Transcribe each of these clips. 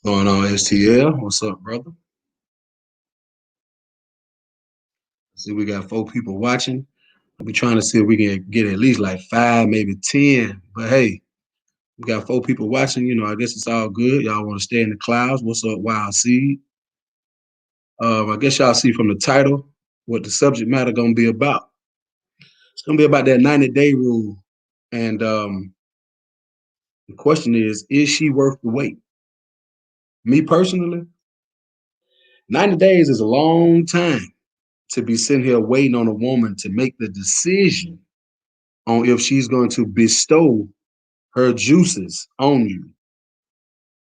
Going on, STL? What's up, brother? See, we got 4 people watching. We trying to see if we can get at least like 5, maybe 10. But hey, we got 4 people watching. I guess it's all good. Y'all want to stay in the clouds? What's up, Wild Seed? I guess y'all see from the title what the subject matter gonna be about. It's gonna be about that 90-day rule. And the question is she worth the wait? Me personally, 90 days is a long time to be sitting here waiting on a woman to make the decision on if she's going to bestow her juices on you.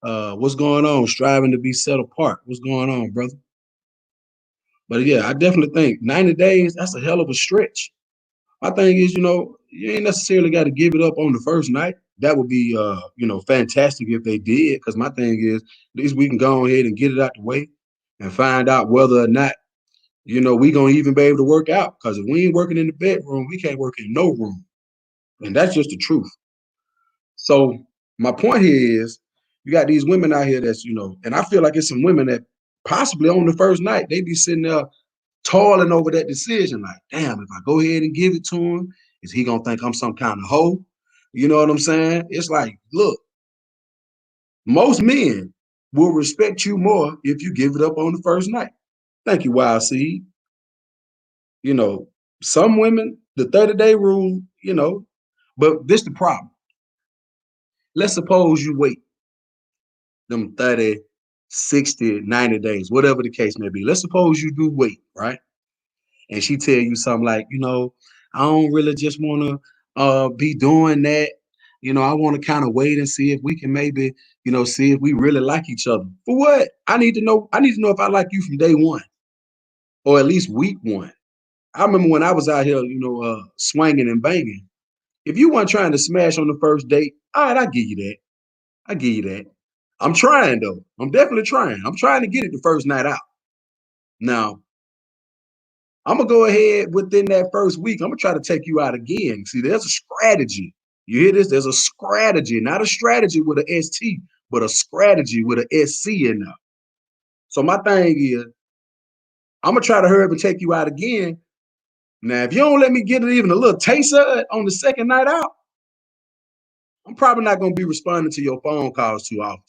What's going on? Striving to be set apart. What's going on, brother? But yeah, I definitely think 90 days, that's a hell of a stretch. My thing is, you ain't necessarily got to give it up on the first night. That would be, fantastic if they did. Because my thing is, at least we can go ahead and get it out the way and find out whether or not, we gonna even be able to work out. Because if we ain't working in the bedroom, we can't work in no room, and that's just the truth. So my point here is you got these women out here that's, and I feel like it's some women that possibly on the first night, they be sitting there toiling over that decision. Like, damn, if I go ahead and give it to him, is he gonna think I'm some kind of hoe? You know what I'm saying? It's like, look, most men will respect you more if you give it up on the first night. Thank you, Wild Seed. You know, some women, the 30-day rule, but this the problem. Let's suppose you wait them 30, 60, 90 days, whatever the case may be. Let's suppose you do wait, right? And she tell you something like, I don't really just want to be doing that. I want to kind of wait and see if we can maybe, see if we really like each other. For what? I need to know if I like you from day one or at least week one. I remember when I was out here, swinging and banging. If you weren't trying to smash on the first date, all right, I give you that. I give you that. I'm trying though. I'm definitely trying. I'm trying to get it the first night out. Now, I'm gonna go ahead within that first week. I'm gonna try to take you out again. See, there's a strategy. You hear this? There's a strategy, not a strategy with a ST, but a strategy with a SC in there. So my thing is, I'm gonna try to hurry up and take you out again. Now, if you don't let me get it even a little taste of it on the second night out, I'm probably not gonna be responding to your phone calls too often.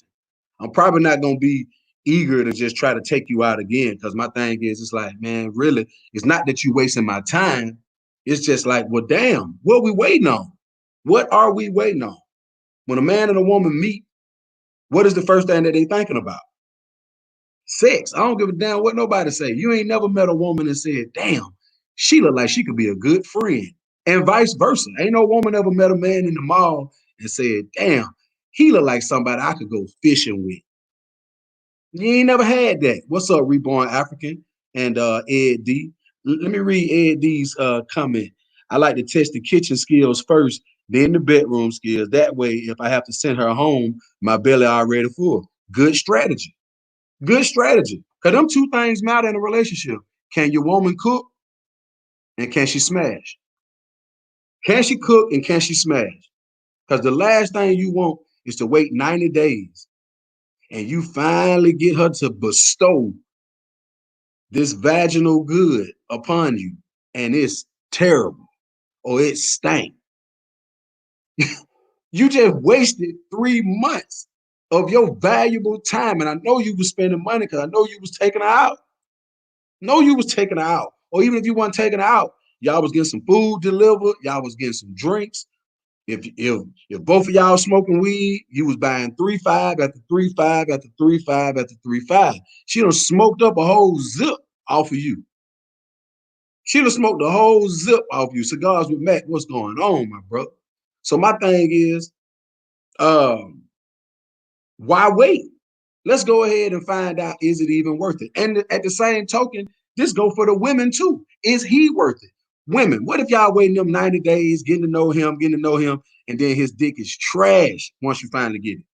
I'm probably not gonna be eager to just try to take you out again. Cause my thing is, it's like, man, really, it's not that you wasting my time. It's just like, well, damn, what are we waiting on? What are we waiting on? When a man and a woman meet, what is the first thing that they thinking about? Sex. I don't give a damn what nobody say. You ain't never met a woman and said, damn, she look like she could be a good friend. And vice versa. Ain't no woman ever met a man in the mall and said, damn, he look like somebody I could go fishing with. You ain't never had that. What's up, Reborn African and Ed D? Let me read Ed D's comment. I like to test the kitchen skills first, then the bedroom skills. That way, if I have to send her home, my belly already full. Good strategy. Good strategy. Because them two things matter in a relationship. Can your woman cook and can she smash? Can she cook and can she smash? Because the last thing you want is to wait 90 days and you finally get her to bestow this vaginal good upon you and it's terrible or it stank. You just wasted 3 months of your valuable time. And I know you was spending money because I know you was taking her out. No, you was taking her out. Or even if you weren't taking her out, y'all was getting some food delivered, y'all was getting some drinks. If both of y'all smoking weed, you was buying 3-5 after 3-5 after 3-5 after 3-5. She done smoked up a whole zip off of you. She done smoked the whole zip off you. Cigars with Mac, what's going on, my bro? So my thing is, um, why wait? Let's go ahead and find out, is it even worth it? And at the same token, this go for the women too. Is he worth it? Women, what if y'all waiting them 90 days, getting to know him, and then his dick is trash once you finally get it?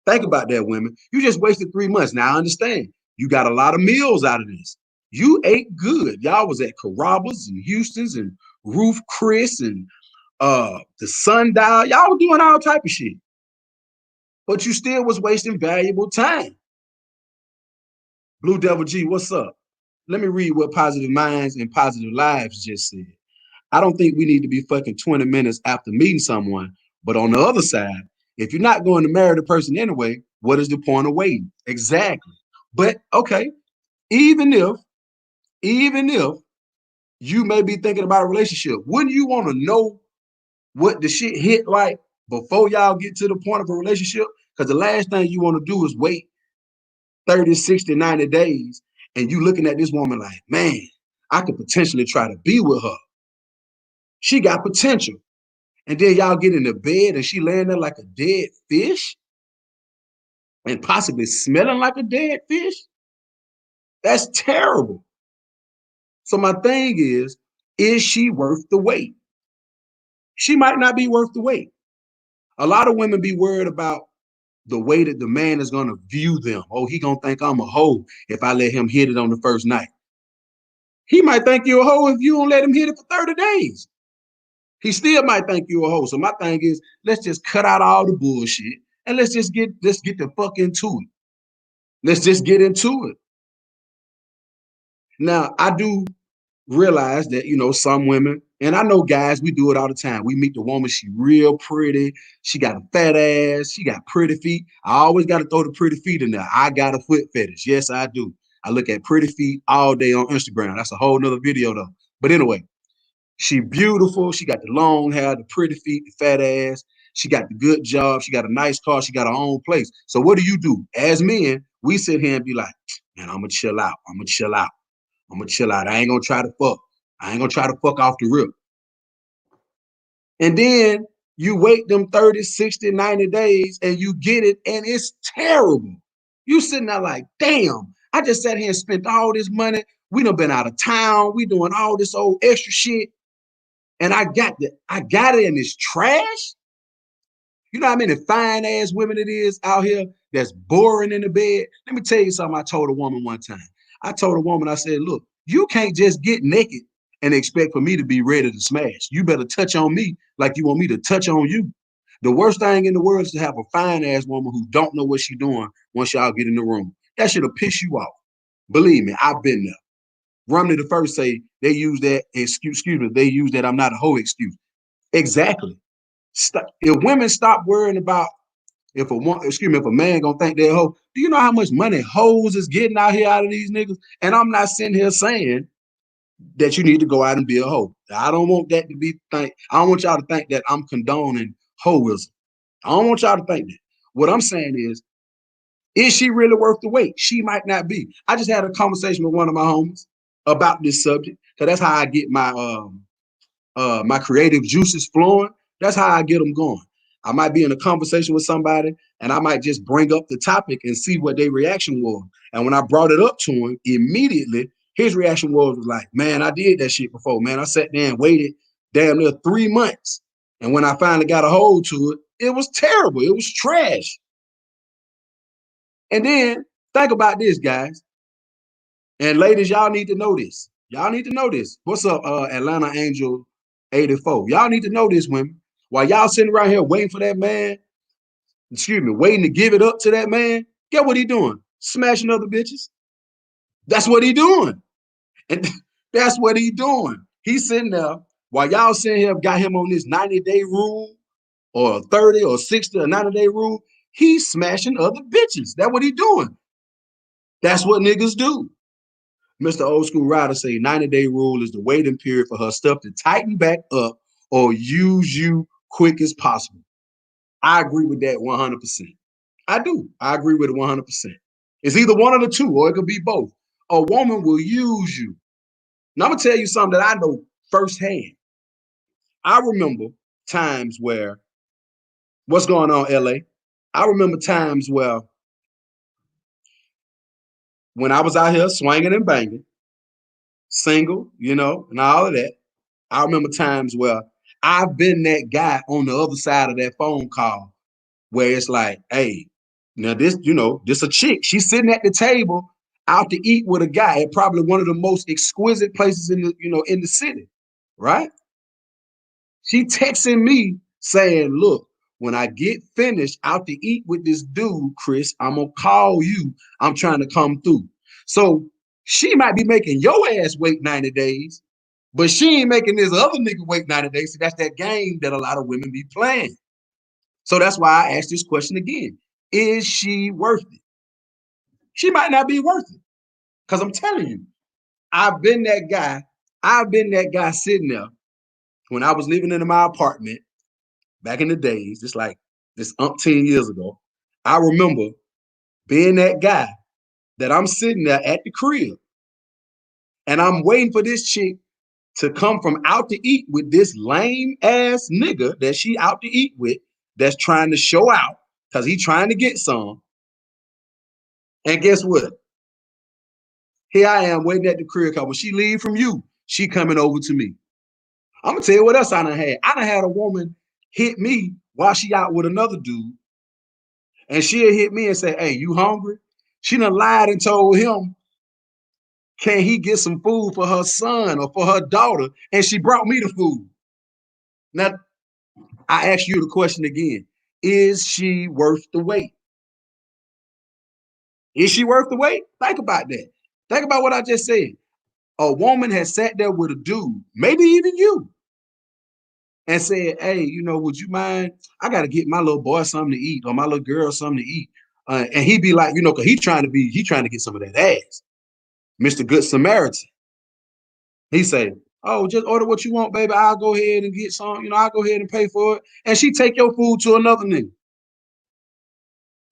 Think about that, women. You just wasted 3 months. Now I understand. You got a lot of meals out of this. You ate good. Y'all was at Carrabba's and Houston's and Roof Chris and the Sundial. Y'all were doing all type of shit. But you still was wasting valuable time. Blue Devil G, what's up? Let me read what Positive Minds and Positive Lives just said. I don't think we need to be fucking 20 minutes after meeting someone. But on the other side, if you're not going to marry the person anyway, what is the point of waiting? Exactly. But okay, even if, even if you may be thinking about a relationship, wouldn't you want to know what the shit hit like before y'all get to the point of a relationship? Because the last thing you want to do is wait 30, 60, 90 days and you looking at this woman like, man, I could potentially try to be with her. She got potential. And then y'all get in the bed and she laying there like a dead fish and possibly smelling like a dead fish. That's terrible. So my thing is she worth the wait? She might not be worth the wait. A lot of women be worried about the way that the man is gonna view them. Oh, he gonna think I'm a hoe if I let him hit it on the first night. He might think you're a hoe if you don't let him hit it for 30 days. He still might think you're a hoe. So my thing is, let's just cut out all the bullshit and let's get the fuck into it. Let's just get into it. Now, I do realize that, some women, and I know guys, we do it all the time. We meet the woman, she real pretty, she got a fat ass, she got pretty feet. I always got to throw the pretty feet in there. I got a foot fetish. Yes, I do. I look at pretty feet all day on Instagram. That's a whole nother video though. But anyway, she beautiful. She got the long hair, the pretty feet, the fat ass. She got the good job. She got a nice car. She got her own place. So what do? As men, we sit here and be like, man, I'm gonna chill out. I'm gonna chill out. I'm gonna chill out. I ain't gonna try to fuck. I ain't gonna try to fuck off the rip. And then you wait them 30, 60, 90 days and you get it and it's terrible. You sitting there like, damn, I just sat here and spent all this money. We done been out of town. We doing all this old extra shit. And I got it and it's trash. You know how many fine ass women it is out here that's boring in the bed? Let me tell you something I told a woman one time. I told a woman, I said, look, you can't just get naked and expect for me to be ready to smash. You better touch on me like you want me to touch on you. The worst thing in the world is to have a fine ass woman who don't know what she's doing once y'all get in the room. That should have pissed you off. Believe me, I've been there. Romney the first say they use that excuse me, they use that I'm not a hoe excuse. Exactly. If women stop worrying about if a man gonna think they're a hoe, do you know how much money hoes is getting out here out of these niggas? And I'm not sitting here saying that you need to go out and be a hoe. I don't want that to be think. I don't want y'all to think that I'm condoning hoism. I don't want y'all to think that. What I'm saying is she really worth the wait? She might not be. I just had a conversation with one of my homies about this subject because that's how I get my creative juices flowing. That's how I get them going. I might be in a conversation with somebody and I might just bring up the topic and see what their reaction was. And when I brought it up to him, immediately his reaction was like, man, I did that shit before, man. I sat there and waited damn near 3 months. And when I finally got a hold to it, it was terrible. It was trash. And then think about this, guys. And ladies, y'all need to know this. Y'all need to know this. What's up, Atlanta Angel 84? Y'all need to know this, women. While y'all sitting around here waiting for that man, waiting to give it up to that man, get what he doing? Smashing other bitches. That's what he doing. And that's what he doing. He's sitting there while y'all sitting here got him on this 90-day rule or 30 or 60 or 90-day rule. He's smashing other bitches. That's what he doing. That's what niggas do. Mr. Old School Rider say 90-day rule is the waiting period for her stuff to tighten back up or use you quick as possible. I agree with that 100%. I do. I agree with it 100%. It's either one of the two, or it could be both. A woman will use you. Now, I'm going to tell you something that I know firsthand. I remember times where, what's going on, LA? I remember times where when I was out here swinging and banging, single, and all of that, I remember times where I've been that guy on the other side of that phone call where it's like, hey, now this a chick. She's sitting at the table out to eat with a guy at probably one of the most exquisite places in the city, right? She texting me saying, look, when I get finished out to eat with this dude, Chris, I'm gonna call you. I'm trying to come through. So she might be making your ass wait 90 days, but she ain't making this other nigga wait 90 days. So that's that game that a lot of women be playing. So that's why I asked this question again. Is she worth it? She might not be worth it. Because I'm telling you, I've been that guy. I've been that guy sitting there when I was living in my apartment back in the days, just like this umpteen years ago. I remember being that guy that I'm sitting there at the crib and I'm waiting for this chick to come from out to eat with this lame ass nigga that she out to eat with that's trying to show out because he trying to get some. And guess what? Here I am waiting at the crib because when she leave from you, she coming over to me. I'm gonna tell you what else I done had. I done had a woman hit me while she out with another dude, and she'll hit me and say, "Hey, you hungry?" She done lied and told him, "Can he get some food for her son or for her daughter?" And she brought me the food. Now, I ask you the question again: is she worth the wait? Is she worth the wait? Think about that. Think about what I just said. A woman has sat there with a dude, maybe even you, and said, "Hey, would you mind? I got to get my little boy something to eat or my little girl something to eat." And he'd be like, because he trying to get some of that ass, Mr. Good Samaritan. He say, "Oh, just order what you want, baby. I'll go ahead and get some. I'll go ahead and pay for it." And she take your food to another nigga.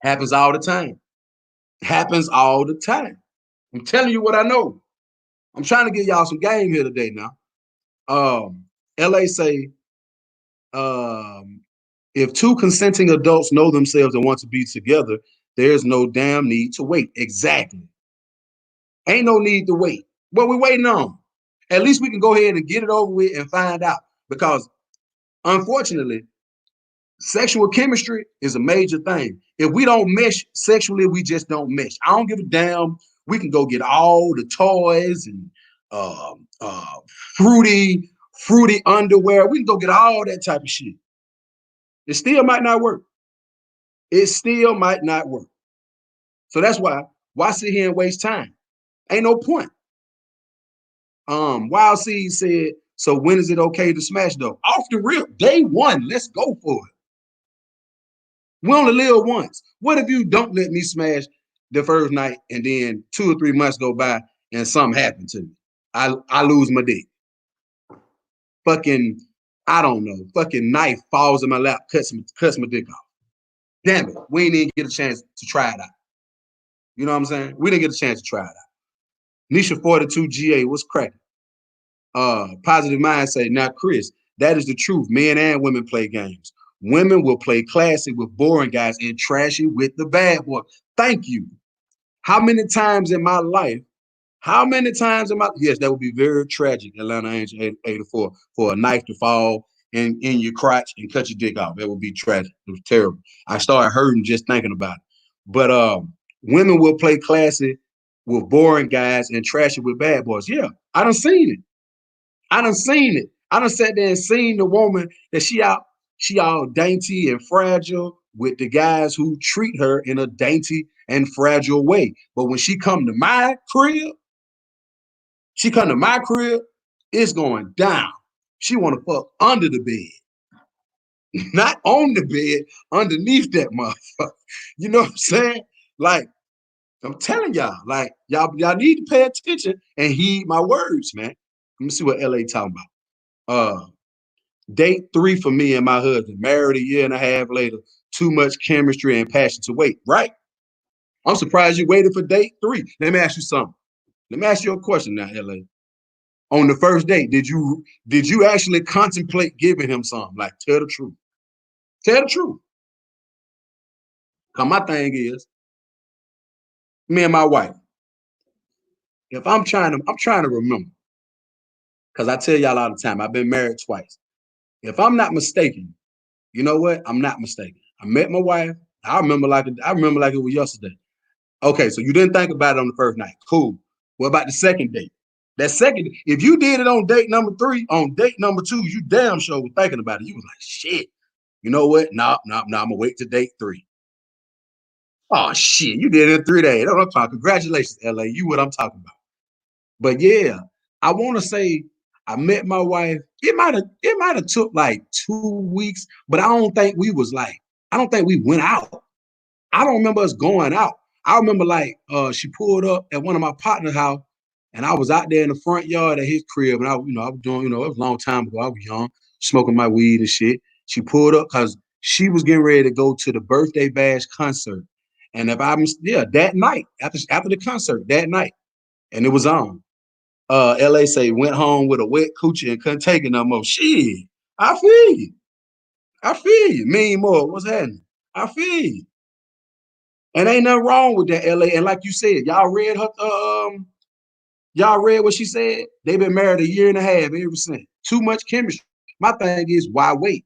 Happens all the time. Happens all the time. I'm telling you what I know. I'm trying to give y'all some game here today now. LA say, um, if two consenting adults know themselves and want to be together, there's no damn need to wait. Exactly. Ain't no need to wait. What we waiting on? At least we can go ahead and get it over with and find out. Because unfortunately, sexual chemistry is a major thing. If we don't mesh sexually, we just don't mesh. I don't give a damn. We can go get all the toys and uh, uh, fruity, fruity underwear. We can go get all that type of shit. It still might not work. It still might not work. So that's why sit here and waste time? Ain't no point. Wild Seed said, so when is it okay to smash though? Off the rip, day one, let's go for it. We only live once. What if you don't let me smash the first night and then 2 or 3 months go by and something happened to me? I lose my dick. Fucking, I don't know, fucking knife falls in my lap, cuts my dick off. Damn it, we didn't even get a chance to try it out. You know what I'm saying? We didn't get a chance to try it out. Nisha 42 GA, what's cracking? Positive Mind say, now, Chris, that is the truth. Men and women play games. Women will play classy with boring guys and trashy with the bad boy. Thank you. How many times in my life, yes, that would be very tragic, Atlanta Angel 84, for a knife to fall in your crotch and cut your dick off. That would be tragic. It was terrible. I started hurting just thinking about it. But women will play classy with boring guys and trashy with bad boys. Yeah, I done seen it. I done seen it. I done sat there and seen the woman that she all dainty and fragile with the guys who treat her in a dainty and fragile way. But when she come to my crib, it's going down. She want to fuck under the bed, not on the bed, underneath that motherfucker. You know what I'm saying? Like, I'm telling y'all, like, y'all need to pay attention and heed my words, man. Let me see what LA talking about. Date 3 for me and my husband. Married a year and a half later. Too much chemistry and passion to wait, right? I'm surprised you waited for date 3. Let me ask you something. Let me ask you a question now, LA. On the first date, did you actually contemplate giving him something? Like, tell the truth. Tell the truth. Cause my thing is, me and my wife, if I'm trying to remember, because I tell y'all all the time, I've been married twice. If I'm not mistaken, you know what? I'm not mistaken. I met my wife. I remember like it was yesterday. Okay, so you didn't think about it on the first night. Cool. What about the second date? If you did it on date number 3, on date number 2, you damn sure was thinking about it. You was like, shit, you know what? No, I'm gonna wait to date 3. Oh shit, you did it in 3 days. That's what I'm talking. Congratulations, LA. You what I'm talking about. But yeah, I want to say I met my wife. It might have took like 2 weeks, but I don't think we went out. I don't remember us going out. I remember like she pulled up at one of my partner's house, and I was out there in the front yard at his crib, and I was doing, it was a long time ago. I was young, smoking my weed and shit. She pulled up because she was getting ready to go to the birthday bash concert, and if I'm yeah, that night after the concert that night, and it was on. LA say went home with a wet coochie and couldn't take it no more. Shit, I feel you. I feel you. Mean more. What's happening? I feel you. And ain't nothing wrong with that, LA. And like you said, y'all read what she said. They've been married a year and a half ever since. Too much chemistry. My thing is, why wait?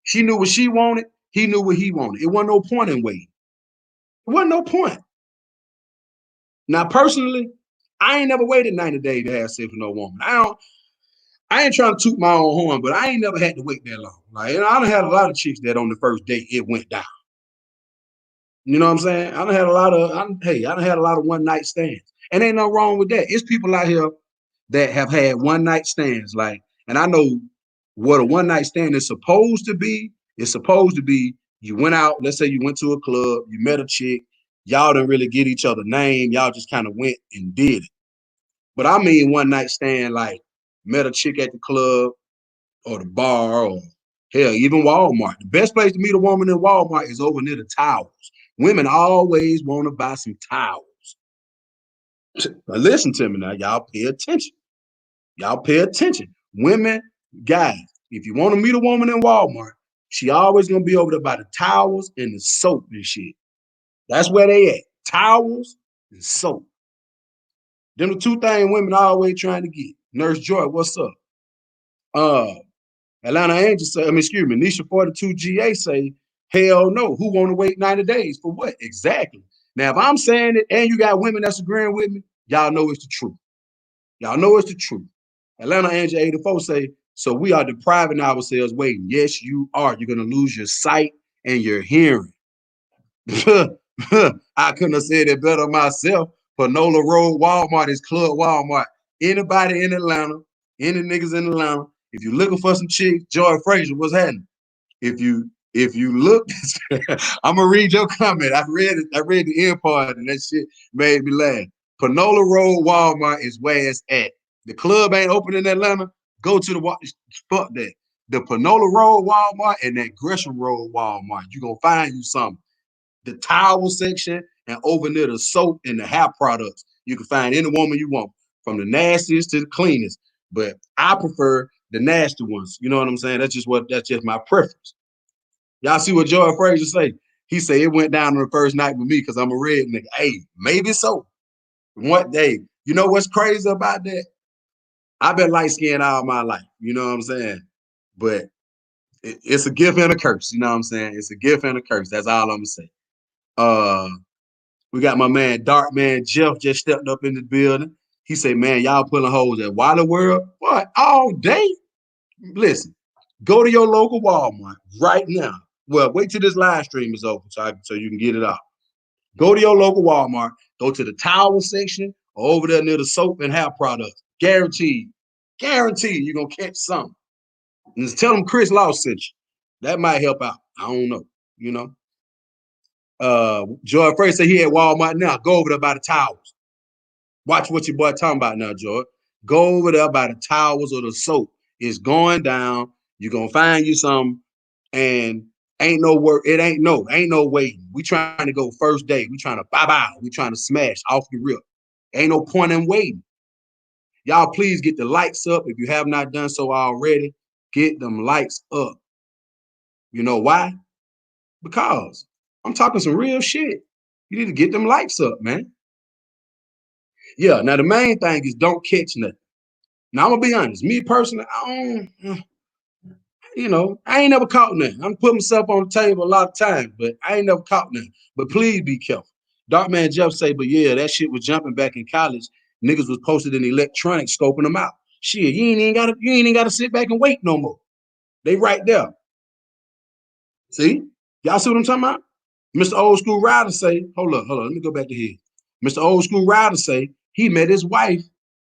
She knew what she wanted. He knew what he wanted. It wasn't no point in waiting. It wasn't no point. Now, personally, I ain't never waited 90 days to have sex with no woman. I ain't trying to toot my own horn, but I ain't never had to wait that long. Like, I done had a lot of chicks that on the first date it went down. You know what I'm saying? I done had a lot of one night stands, and ain't no wrong with that. It's people out here that have had one night stands, like, and I know what a one night stand is supposed to be. It's supposed to be you went out. Let's say you went to a club, you met a chick, y'all didn't really get each other name, y'all just kind of went and did it. But I mean one night stand, like met a chick at the club or the bar or hell, even Walmart. The best place to meet a woman in Walmart is over near the towels. Women always want to buy some towels. But listen to me now, y'all pay attention. Y'all pay attention. Women, guys, if you want to meet a woman in Walmart, she always gonna be over there by the towels and the soap and shit. That's where they at. Towels and soap. Them the two things women always trying to get. Nurse Joy, what's up? Uh, Atlanta Angel say, excuse me, Nisha 42 GA say, hell no. Who want to wait 90 days for what? Exactly. Now, if I'm saying it and you got women that's agreeing with me, y'all know it's the truth. Y'all know it's the truth. Atlanta Angel 84 say, so we are depriving ourselves waiting. Yes, you are. You're going to lose your sight and your hearing. I couldn't have said it better myself. Panola Road Walmart is Club Walmart. Anybody in Atlanta, any niggas in Atlanta, if you're looking for some chicks, Joy Frazier, what's happening? If you look, I'm gonna read your comment. I read it. I read the end part, and that shit made me laugh. Panola Road Walmart is where it's at. The club ain't open in Atlanta. Go to the fuck that. The Panola Road Walmart and that Gresham Road Walmart. You gonna find you something. The towel section and over near the soap and the hair products. You can find any woman you want, from the nastiest to the cleanest. But I prefer the nasty ones. You know what I'm saying? That's just my preference. Y'all see what Joy Frazier say? He said it went down on the first night with me because I'm a red nigga. Hey, maybe so. One day, you know what's crazy about that? I've been light skinned all my life. You know what I'm saying? But it's a gift and a curse. You know what I'm saying? It's a gift and a curse. That's all I'm gonna say. Uh, we got my man Dark Man Jeff just stepped up in the building. He said, "Man, y'all pulling holes at Wally World? What all day? Listen, go to your local Walmart right now. Well, wait till this live stream is open so you can get it out. Go to your local Walmart, go to the towel section, or over there near the soap and hair products. Guaranteed, you're gonna catch something. And just tell them Chris Law sent you. That might help out. I don't know, you know. Joy Fraser said he at Walmart now. Go over there by the towels. Watch what your boy talking about now, Joy. Go over there by the towels or the soap. It's going down. You're gonna find you some, and ain't no work. Ain't no waiting. We trying to go first day. We trying to bye. We trying to smash off the rip. Ain't no point in waiting. Y'all please get the lights up. If you have not done so already, get them lights up. You know why? Because I'm talking some real shit. You need to get them lights up, man. Yeah, now the main thing is don't catch nothing. Now I'm gonna be honest. Me personally, I ain't never caught nothing. I'm putting myself on the table a lot of times, but I ain't never caught nothing. But please be careful. Dark Man Jeff say, but yeah, that shit was jumping back in college. Niggas was posted in electronics scoping them out. Shit, you ain't even gotta sit back and wait no more. They right there. See? Y'all see what I'm talking about? Mr. Old School Rider say, hold up, let me go back to here. Mr. Old School Rider say he met his wife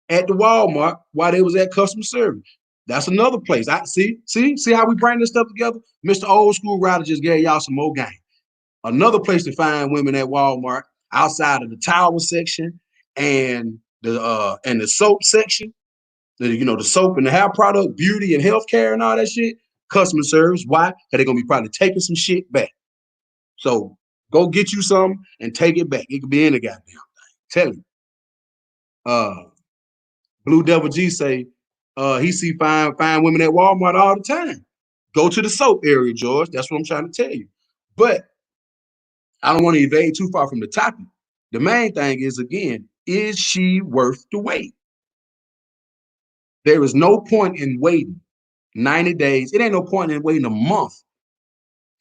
at the Walmart while they was at customer service. That's another place. I see how we bring this stuff together. Mr. Old School Rider just gave y'all some more game. Another place to find women at Walmart outside of the towel section and the soap section, the soap and the hair product, beauty and healthcare and all that shit. Customer service. Why? Because they're gonna be probably taking some shit back. So go get you some and take it back. It could be any goddamn thing. Tell you. Uh, Blue Devil G say he see fine women at Walmart all the time. Go to the soap area, George. That's what I'm trying to tell you. But I don't want to evade too far from the topic. The main thing is, again, is she worth the wait? There is no point in waiting 90 days. It ain't no point in waiting a month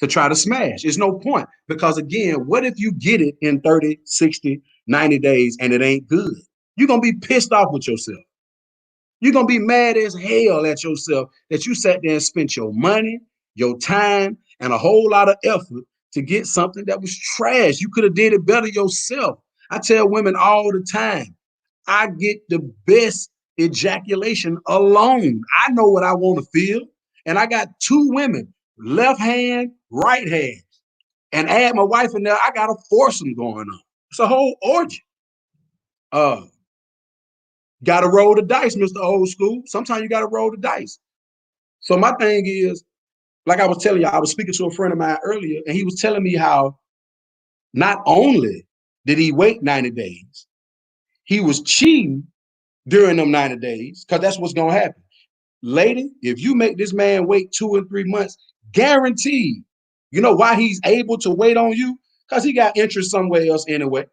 to try to smash. It's no point because, again, what if you get it in 30, 60, 90 days and it ain't good? You're going to be pissed off with yourself. You're going to be mad as hell at yourself that you sat there and spent your money, your time, and a whole lot of effort to get something that was trash. You could have did it better yourself. I tell women all the time, I get the best ejaculation alone. I know what I want to feel. And I got two women, left hand, right hand. And add my wife in there, I got a foursome going on. It's a whole orgy. Uh, Got to roll the dice, Mr. Old School. Sometimes you got to roll the dice. So my thing is, like I was telling you, I was speaking to a friend of mine earlier, and he was telling me how not only did he wait 90 days, he was cheating during them 90 days, because that's what's going to happen. Lady, if you make this man wait 2 or 3 months, guaranteed, you know why he's able to wait on you? Because he got interest somewhere else anyway.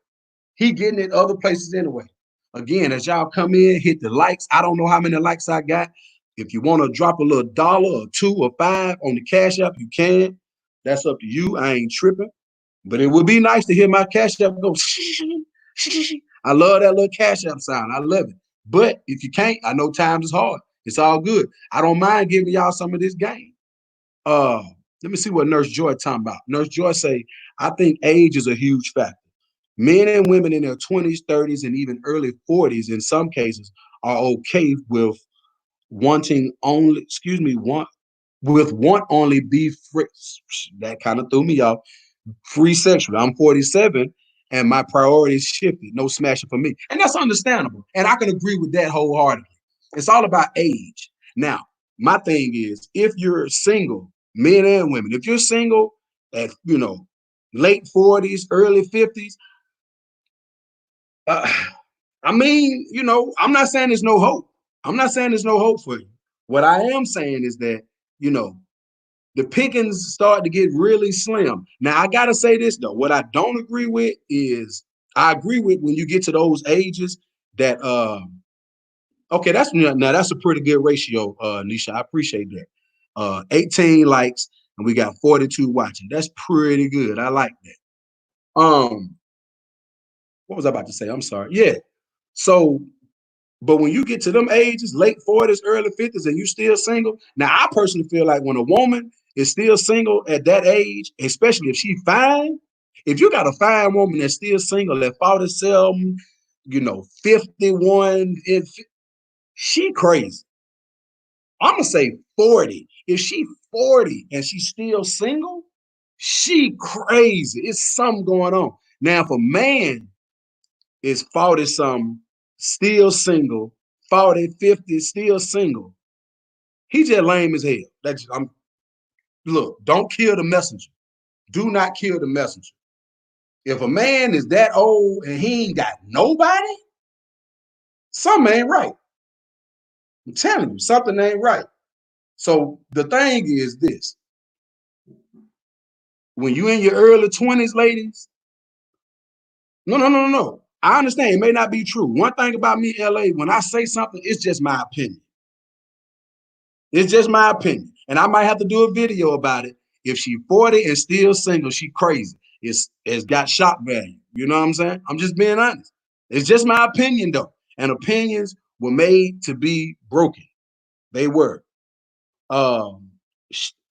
He getting it other places anyway. Again, as y'all come in, hit the likes. I don't know how many likes I got. If you want to drop a little dollar or two or five on the Cash App, you can. That's up to you. I ain't tripping. But it would be nice to hear my Cash App go. I love that little Cash App sound. I love it. But if you can't, I know times is hard. It's all good. I don't mind giving y'all some of this game. Uh, Let me see what Nurse Joy talking about. Nurse Joy say, I think age is a huge factor. Men and women in their 20s, 30s, and even early 40s, in some cases, are okay with wanting only, want only be free. That kind of threw me off. Free sexual. I'm 47 and my priorities shifted. No smashing for me. And that's understandable. And I can agree with that wholeheartedly. It's all about age. Now, my thing is, if you're single, men and women, if you're single at, late 40s, early 50s, uh, I mean, I'm not saying there's no hope. I'm not saying there's no hope for you. What I am saying is that, you know, the pickings start to get really slim. Now, I got to say this, though. What I don't agree with is I agree with when you get to those ages that, okay, that's a pretty good ratio, Nisha. I appreciate that. 18 likes and we got 42 watching. That's pretty good. I like that. What was I about to say? I'm sorry. Yeah. So, but when you get to them ages, late 40s, early 50s, and you still single, now I personally feel like when a woman is still single at that age, especially if she fine, if you got a fine woman that's still single at 47, 51, she crazy. I'm gonna say 40. If she 40 and she's still single, she crazy. It's something going on. Now, if a man is 40 something, still single, 40, 50, still single. He just lame as hell. Look, don't kill the messenger. Do not kill the messenger. If a man is that old and he ain't got nobody, something ain't right. I'm telling you, something ain't right. So the thing is this. When you in your early 20s, ladies, no. I understand it may not be true. One thing about me, LA, when I say something, it's just my opinion. It's just my opinion. And I might have to do a video about it. If she 40 and still single, she crazy. It's got shock value. You know what I'm saying? I'm just being honest. It's just my opinion, though. And opinions were made to be broken. They were.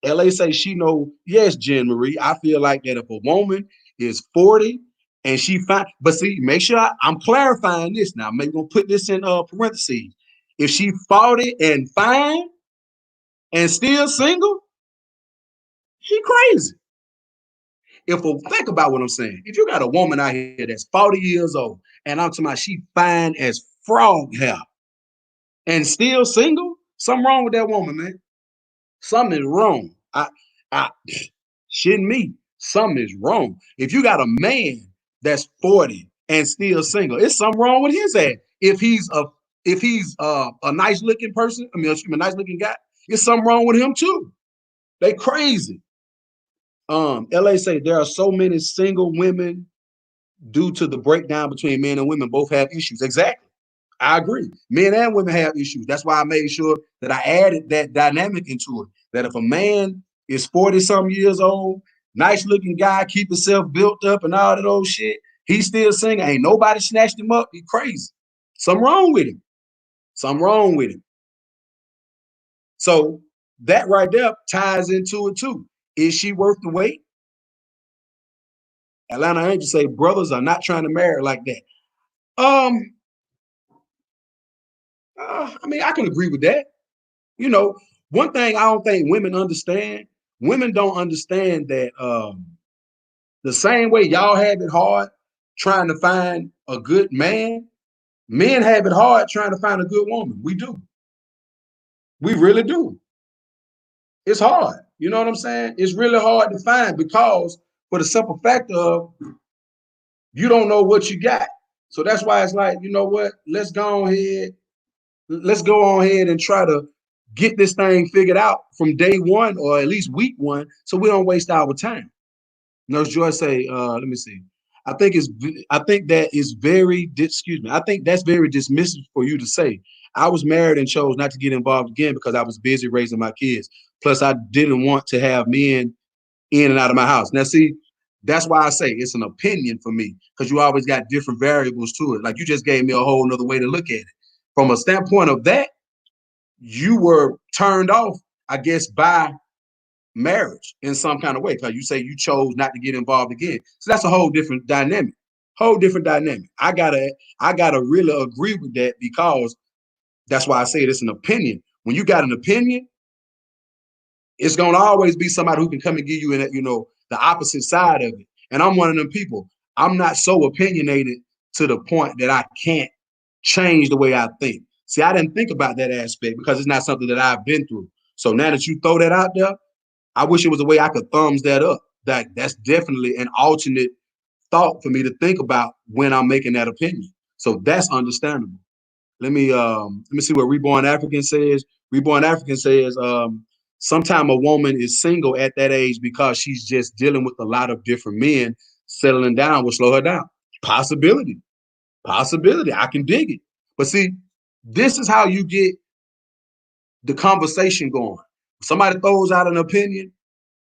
LA say she know, yes, Jen Marie. I feel like that if a woman is 40 and she fine, but see, make sure I'm clarifying this now. Maybe gonna put this in parentheses. If she 40 and fine and still single, she crazy. If think about what I'm saying, if you got a woman out here that's 40 years old and I'm talking about she fine as frog hair and still single, something wrong with that woman, man. Something is wrong. I shitting me. Something is wrong. If you got a man that's 40 and still single, it's something wrong with his ass. If he's a nice looking person, I mean, a nice looking guy, it's something wrong with him too. They crazy. LA say there are so many single women due to the breakdown between men and women. Both have issues. Exactly. I agree. Men and women have issues. That's why I made sure that I added that dynamic into it. That if a man is 40 some years old, nice looking guy, keep himself built up and all that old shit, he's still single. Ain't nobody snatched him up. He crazy. Something wrong with him. Something wrong with him. So that right there ties into it too. Is she worth the wait? Atlanta Angels say brothers are not trying to marry like that. Um, I mean, I can agree with that. You know, one thing I don't think women understand, women don't understand that the same way y'all have it hard trying to find a good man, men have it hard trying to find a good woman. We do. We really do. It's hard. You know what I'm saying? It's really hard to find because for the simple fact of you don't know what you got. So that's why it's like, you know what? Let's go on ahead and try to get this thing figured out from day one or at least week one so we don't waste our time. Nurse Joy say, let me see. I think that is very excuse me. I think that's very dismissive for you to say. I was married and chose not to get involved again because I was busy raising my kids. Plus, I didn't want to have men in and out of my house. Now, see, that's why I say it's an opinion for me because you always got different variables to it. Like you just gave me a whole nother way to look at it. From a standpoint of that, you were turned off, I guess, by marriage in some kind of way because you say you chose not to get involved again. So that's a whole different dynamic. Whole different dynamic. I gotta really agree with that because that's why I say it's an opinion. When you got an opinion, it's gonna always be somebody who can come and give you the opposite side of it. And I'm one of them people. I'm not so opinionated to the point that I can't change the way I think. See, I didn't think about that aspect because it's not something that I've been through. So now that you throw that out there, I wish it was a way I could thumbs that up. That's definitely an alternate thought for me to think about when I'm making that opinion. So that's understandable. Let me see what Reborn African says. Reborn African says sometime a woman is single at that age because she's just dealing with a lot of different men. Settling down will slow her down. Possibility. Possibility. I can dig it. But see, this is how you get the conversation going. Somebody throws out an opinion,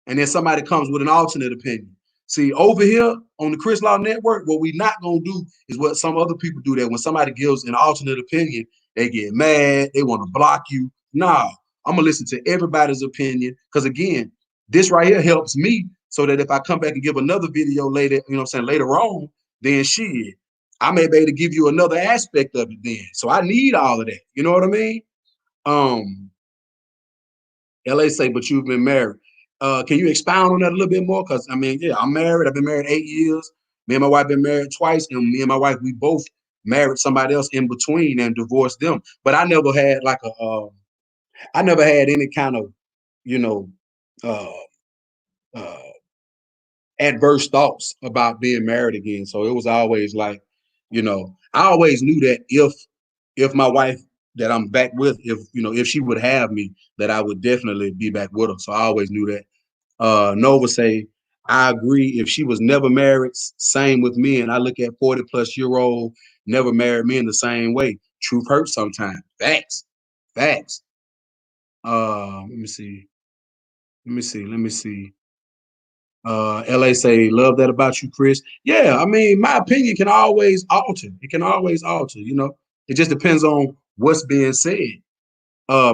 and then somebody comes with an alternate opinion. See, over here on the Chris Law Network, what we not gonna do is what some other people do. That when somebody gives an alternate opinion, they get mad, they want to block you. Nah, I'm gonna listen to everybody's opinion because again, this right here helps me so that if I come back and give another video later, what I'm saying, later on, then shit, I may be able to give you another aspect of it then. So I need all of that. You know what I mean? Um, LA say, but you've been married. Can you expound on that a little bit more? Because I mean, yeah, I'm married. I've been married 8 years. Me and my wife been married twice, and me and my wife, we both married somebody else in between and divorced them. But I never had I never had any kind of, you know, uh, uh, adverse thoughts about being married again. So it was always like, I always knew that if my wife that I'm back with, if she would have me, that I would definitely be back with her. So I always knew that. Nova say, I agree. If she was never married, same with me. And I look at 40+ year old, never married men the same way. Truth hurts sometimes. Facts. Facts. Let me see. Let me see. LA say, love that about you, Chris. Yeah, I mean, my opinion can always alter. It can always alter. It just depends on what's being said.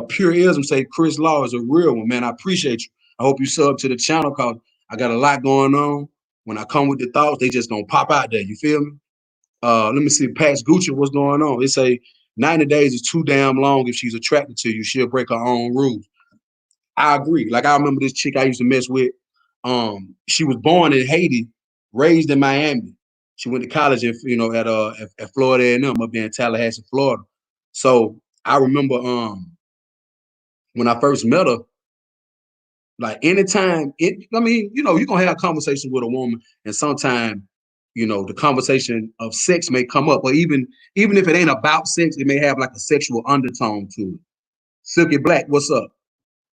Pure Ism say Chris Law is a real one, man. I appreciate you. I hope you sub to the channel because I got a lot going on. When I come with the thoughts, they just gonna pop out there. You feel me? Let me see. Patch Gucci, what's going on? It say 90 days is too damn long. If she's attracted to you, she'll break her own rules. I agree. Like I remember this chick I used to mess with. She was born in Haiti, raised in Miami. She went to college at at Florida A&M up there in Tallahassee, Florida. So I remember when I first met her, like anytime I mean, you're gonna have conversations with a woman, and sometimes, the conversation of sex may come up, or even if it ain't about sex, it may have like a sexual undertone to it. Silky Black, what's up?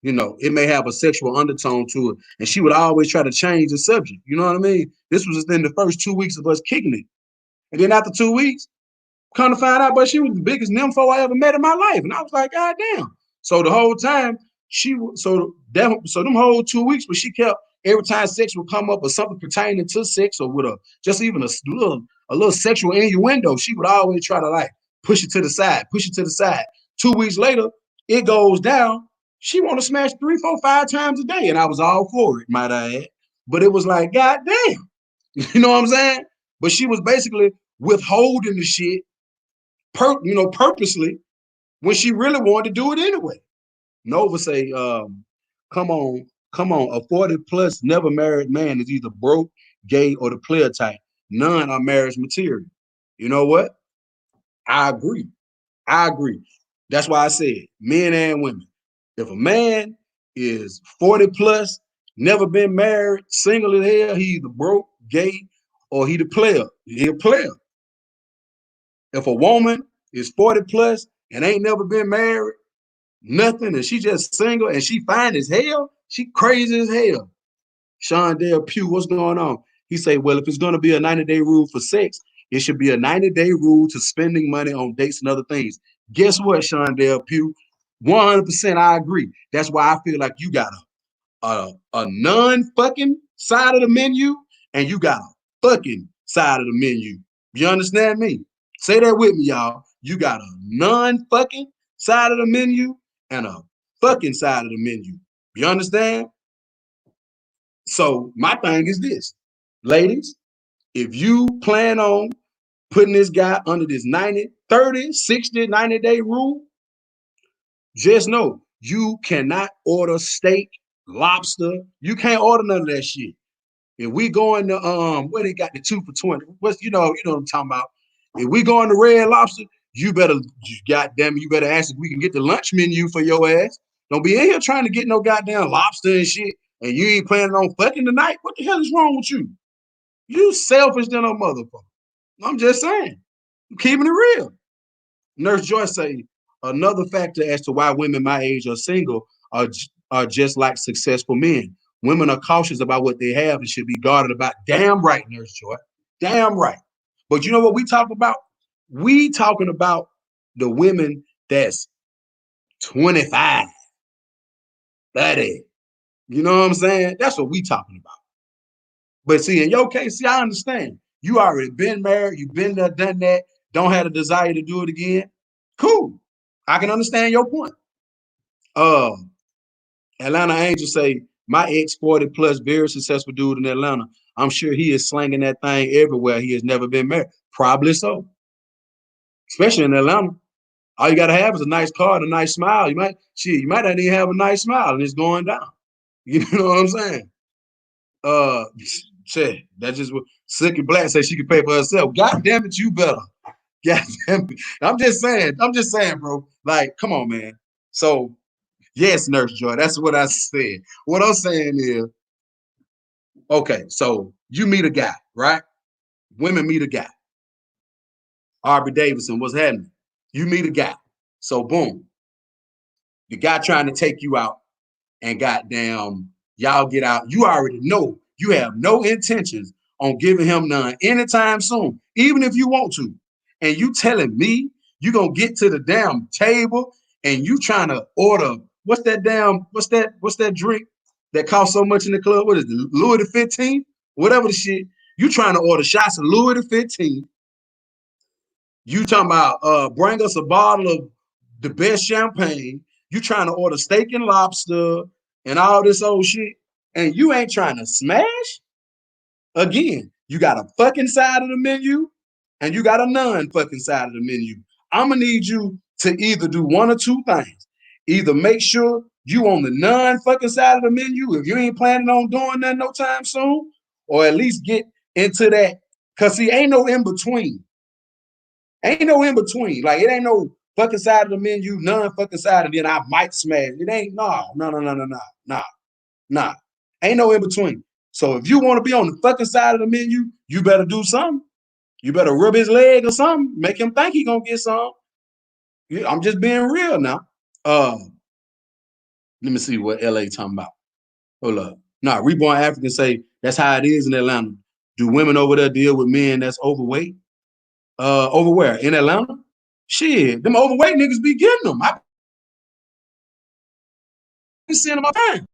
It may have a sexual undertone to it. And she would always try to change the subject. You know what I mean? This was in the first 2 weeks of us kicking it. And then after 2 weeks, kind of find out, but she was the biggest nympho I ever met in my life. And I was like, God damn. So the whole time, so them whole 2 weeks, but she kept, every time sex would come up or something pertaining to sex, or with just even a little sexual innuendo, she would always try to like push it to the side, push it to the side. 2 weeks later, it goes down. She want to smash 3, 4, 5 times a day. And I was all for it, might I add. But it was like, God damn. You know what I'm saying? But she was basically withholding the shit purposely, when she really wanted to do it anyway. Nova say, come on, come on, a 40 plus never married man is either broke, gay, or the player type. None are marriage material. You know what? I agree. I agree. That's why I said men and women. If a man is 40 plus, never been married, single as hell, he either broke, gay, or he the player. He a player. If a woman is 40 plus and ain't never been married, nothing, and she just single and she fine as hell, she crazy as hell. Sean Dale Pugh, what's going on? He say, well, if it's going to be a 90-day rule for sex, it should be a 90-day rule to spending money on dates and other things. Guess what, Sean Dale Pugh? 100% I agree. That's why I feel like you got a non-fucking side of the menu, and you got a fucking side of the menu. You understand me? Say that with me, y'all. You got a non-fucking side of the menu and a fucking side of the menu. You understand? So my thing is this, ladies, if you plan on putting this guy under this 90, 30, 60, 90-day rule, just know you cannot order steak, lobster. You can't order none of that shit. If we going to where they got the 2 for 20, what's what I'm talking about. If we going to Red Lobster, you better, goddamn, you better ask if we can get the lunch menu for your ass. Don't be in here trying to get no goddamn lobster and shit, and you ain't planning on fucking tonight. What the hell is wrong with you? You selfish than a motherfucker. I'm just saying. I'm keeping it real. Nurse Joyce say another factor as to why women my age are single are just like successful men. Women are cautious about what they have and should be guarded about. Damn right, Nurse Joy. Damn right. But you know what we talk about? We talking about the women that's 25, 30. You know what I'm saying? That's what we talking about. But see, in your case, see, I understand. You already been married, you've been there, done that, don't have a desire to do it again. Cool. I can understand your point. Uh, Atlanta Angel say, my ex 40 plus, very successful dude in Atlanta. I'm sure he is slanging that thing everywhere. He has never been married. Probably so. Especially in Atlanta. All you gotta have is a nice car and a nice smile. You might not even have a nice smile and it's going down. You know what I'm saying? Uh shit, that's just what Silky Black says she can pay for herself. God damn it, you better. God damn it. I'm just saying, bro. Like, come on, man. So yes, Nurse Joy, that's what I said. What I'm saying is, okay, so you meet a guy, right? Women meet a guy. Aubrey Davidson, what's happening? You meet a guy. So boom, the guy trying to take you out, and goddamn, y'all get out. You already know you have no intentions on giving him none anytime soon, even if you want to. And you telling me you gonna get to the damn table and you trying to order what's that drink that costs so much in the club? What is it, Louis the 15th? Whatever the shit. You trying to order shots of Louis the 15th. You talking about bring us a bottle of the best champagne. You trying to order steak and lobster and all this old shit, and you ain't trying to smash? Again, you got a fucking side of the menu and you got a non-fucking side of the menu. I'm gonna need you to either do one or two things. Either make sure you on the non-fucking side of the menu if you ain't planning on doing that no time soon, or at least get into that. Cause see, ain't no in between. Ain't no in between. Like it ain't no fucking side of the menu, non-fucking side, and then I might smash. It ain't no. Ain't no in between. So if you want to be on the fucking side of the menu, you better do something. You better rub his leg or something. Make him think he gonna get some. Yeah, I'm just being real now. Uh, Let me see what LA talking about. Hold up. Nah, Reborn Africans say that's how it is in Atlanta. Do women over there deal with men that's overweight? Over where? In Atlanta? Shit, them overweight niggas be getting them. I be seeing them all the time.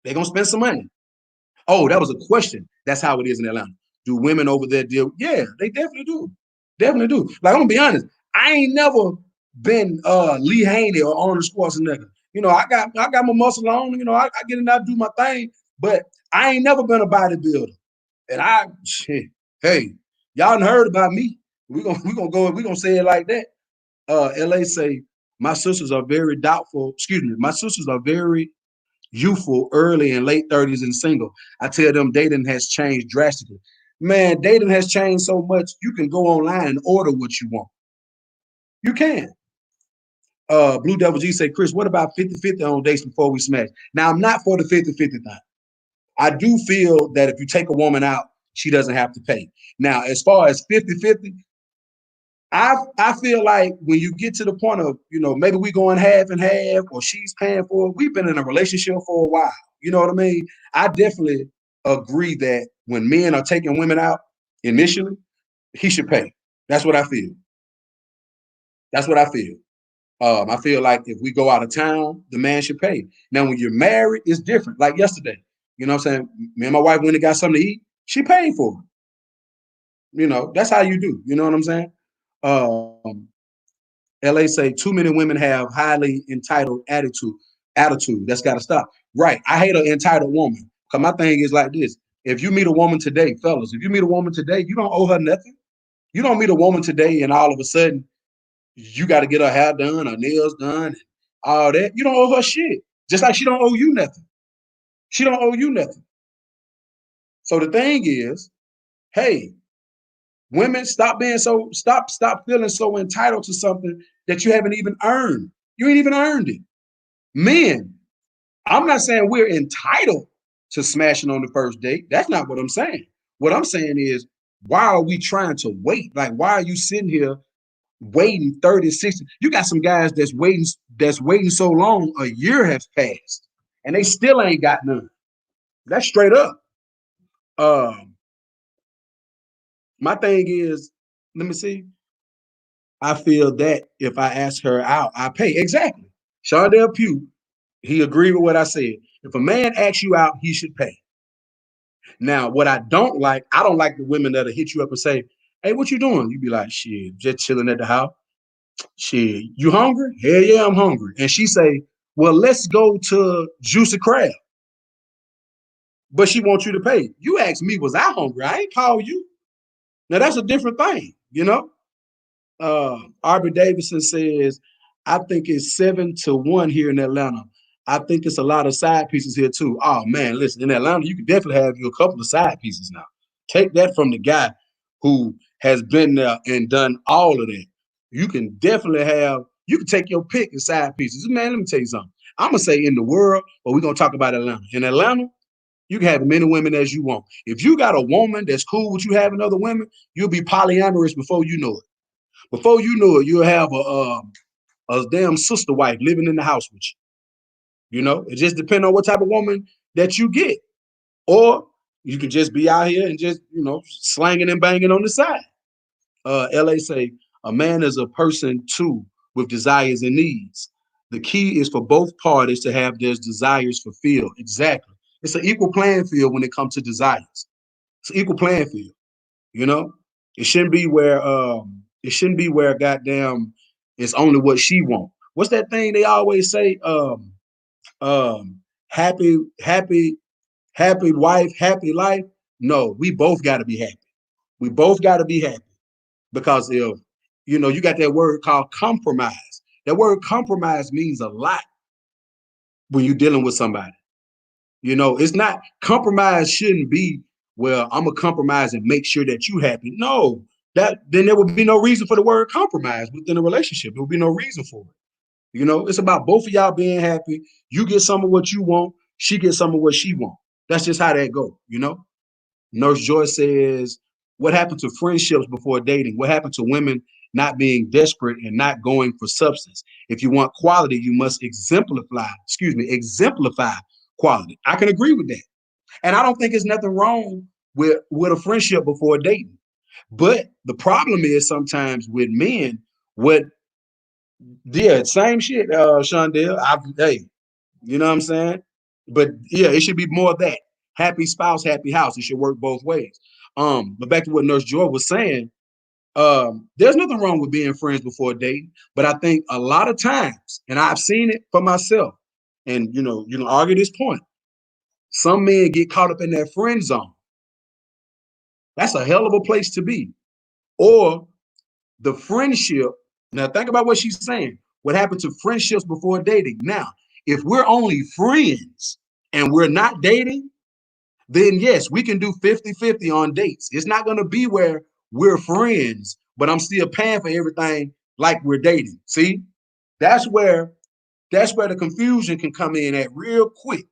They gonna spend some money. Oh, that was a question. That's how it is in Atlanta. Do women over there deal? Yeah, they definitely do. Definitely do. Like I'm gonna be honest. I ain't never been Lee Haney or Arnold Schwarzenegger. You know, I got my muscle on. You know, I get in there, do my thing. But I ain't never been a bodybuilder. And shit, hey, y'all done heard about me. We gonna say it like that. LA say my sisters are very doubtful. Excuse me, my sisters are very youthful, early and late 30s and single. I tell them dating has changed drastically. Man, dating has changed so much, you can go online and order what you want. You can. Blue Devil G say, Chris, what about 50-50 on dates before we smash? Now, I'm not for the 50-50 thing. I do feel that if you take a woman out, she doesn't have to pay. Now, as far as 50-50, I feel like when you get to the point of, you know, maybe we going half and half or she's paying for it, we've been in a relationship for a while. You know what I mean? I definitely agree that when men are taking women out initially, he should pay. That's what I feel. That's what I feel. I feel like if we go out of town, the man should pay. Now, when you're married, it's different. Like yesterday, you know what I'm saying? Me and my wife went and got something to eat. She paid for it. You know, that's how you do. You know what I'm saying? Um, LA say too many women have highly entitled attitude. Attitude that's got to stop. Right. I hate an entitled woman. Cause my thing is like this: if you meet a woman today, fellas, if you meet a woman today, you don't owe her nothing. You don't meet a woman today, and all of a sudden you got to get her hair done, her nails done, and all that. You don't owe her shit. Just like she don't owe you nothing. She don't owe you nothing. So the thing is, hey, women, stop feeling so entitled to something that you haven't even earned. You ain't even earned it. Men, I'm not saying we're entitled to smashing on the first date. That's not what I'm saying. What I'm saying is, why are we trying to wait? Like, why are you sitting here waiting 30, 60? You got some guys that's waiting so long, a year has passed, and they still ain't got none. That's straight up. Um, my thing is, let me see. I feel that if I ask her out, I pay. Exactly. Shardell Pugh, he agreed with what I said. If a man asks you out, he should pay. Now, what I don't like the women that'll hit you up and say, hey, what you doing? You be like, shit, just chilling at the house. Shit, you hungry? Hell yeah, I'm hungry. And she say, well, let's go to Juicy Crab. But she wants you to pay. You asked me, was I hungry? I ain't call you. Now that's a different thing, you know? Arbor Davidson says, I think it's 7-1 here in Atlanta. I think it's a lot of side pieces here too. Oh man, listen, in Atlanta, you can definitely have you a couple of side pieces now. Take that from the guy who has been there and done all of that. You can take your pick of side pieces. Man, let me tell you something. I'm gonna say in the world, but we're gonna talk about Atlanta. In Atlanta, you can have as many women as you want. If you got a woman that's cool with you having other women, you'll be polyamorous before you know it. Before you know it, you'll have a damn sister wife living in the house with you. You know, it just depends on what type of woman that you get. Or you can just be out here and just, slanging and banging on the side. LA say, a man is a person too with desires and needs. The key is for both parties to have their desires fulfilled. Exactly. It's an equal playing field when it comes to desires. It's an equal playing field. You know, it shouldn't be where goddamn it's only what she wants. What's that thing they always say? Um, happy, happy, happy wife, happy life. No, we both got to be happy. We both got to be happy because if you got that word called compromise. That word compromise means a lot when you're dealing with somebody. It's not compromise shouldn't be, well, I'm gonna compromise and make sure that you happy. No, that then there would be no reason for the word compromise within a relationship. There would be no reason for it. It's about both of y'all being happy. You get some of what you want, she gets some of what she wants. That's just how that go. Nurse Joy says, what happened to friendships before dating? What happened to women not being desperate and not going for substance? If you want quality, you must exemplify quality. I can agree with that. And I don't think there's nothing wrong with a friendship before dating. But the problem is sometimes with men, what yeah, same shit, Shondell. Hey, you know what I'm saying? But yeah, it should be more of that. Happy spouse, happy house. It should work both ways. But back to what Nurse Joy was saying, there's nothing wrong with being friends before dating. But I think a lot of times, and I've seen it for myself, and you can argue this point. Some men get caught up in that friend zone. That's a hell of a place to be. Or the friendship. Now think about what she's saying. What happened to friendships before dating? Now, if we're only friends and we're not dating, then yes, we can do 50-50 on dates. It's not going to be where we're friends, but I'm still paying for everything like we're dating. See, that's where the confusion can come in at real quick.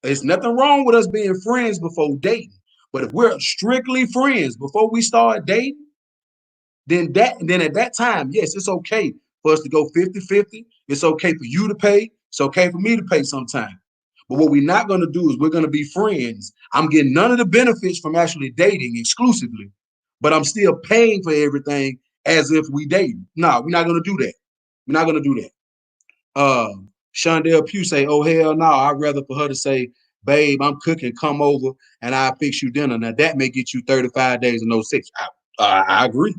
There's nothing wrong with us being friends before dating. But if we're strictly friends before we start dating, then at that time, yes, it's okay for us to go 50-50. It's okay for you to pay. It's okay for me to pay sometime. But what we're not going to do is we're going to be friends. I'm getting none of the benefits from actually dating exclusively, but I'm still paying for everything as if we dating. No, we're not going to do that. We're not going to do that. Shondell Pugh say, oh, hell no, I'd rather for her to say, babe, I'm cooking, come over, and I'll fix you dinner. Now, that may get you 35 days and no sex. I agree.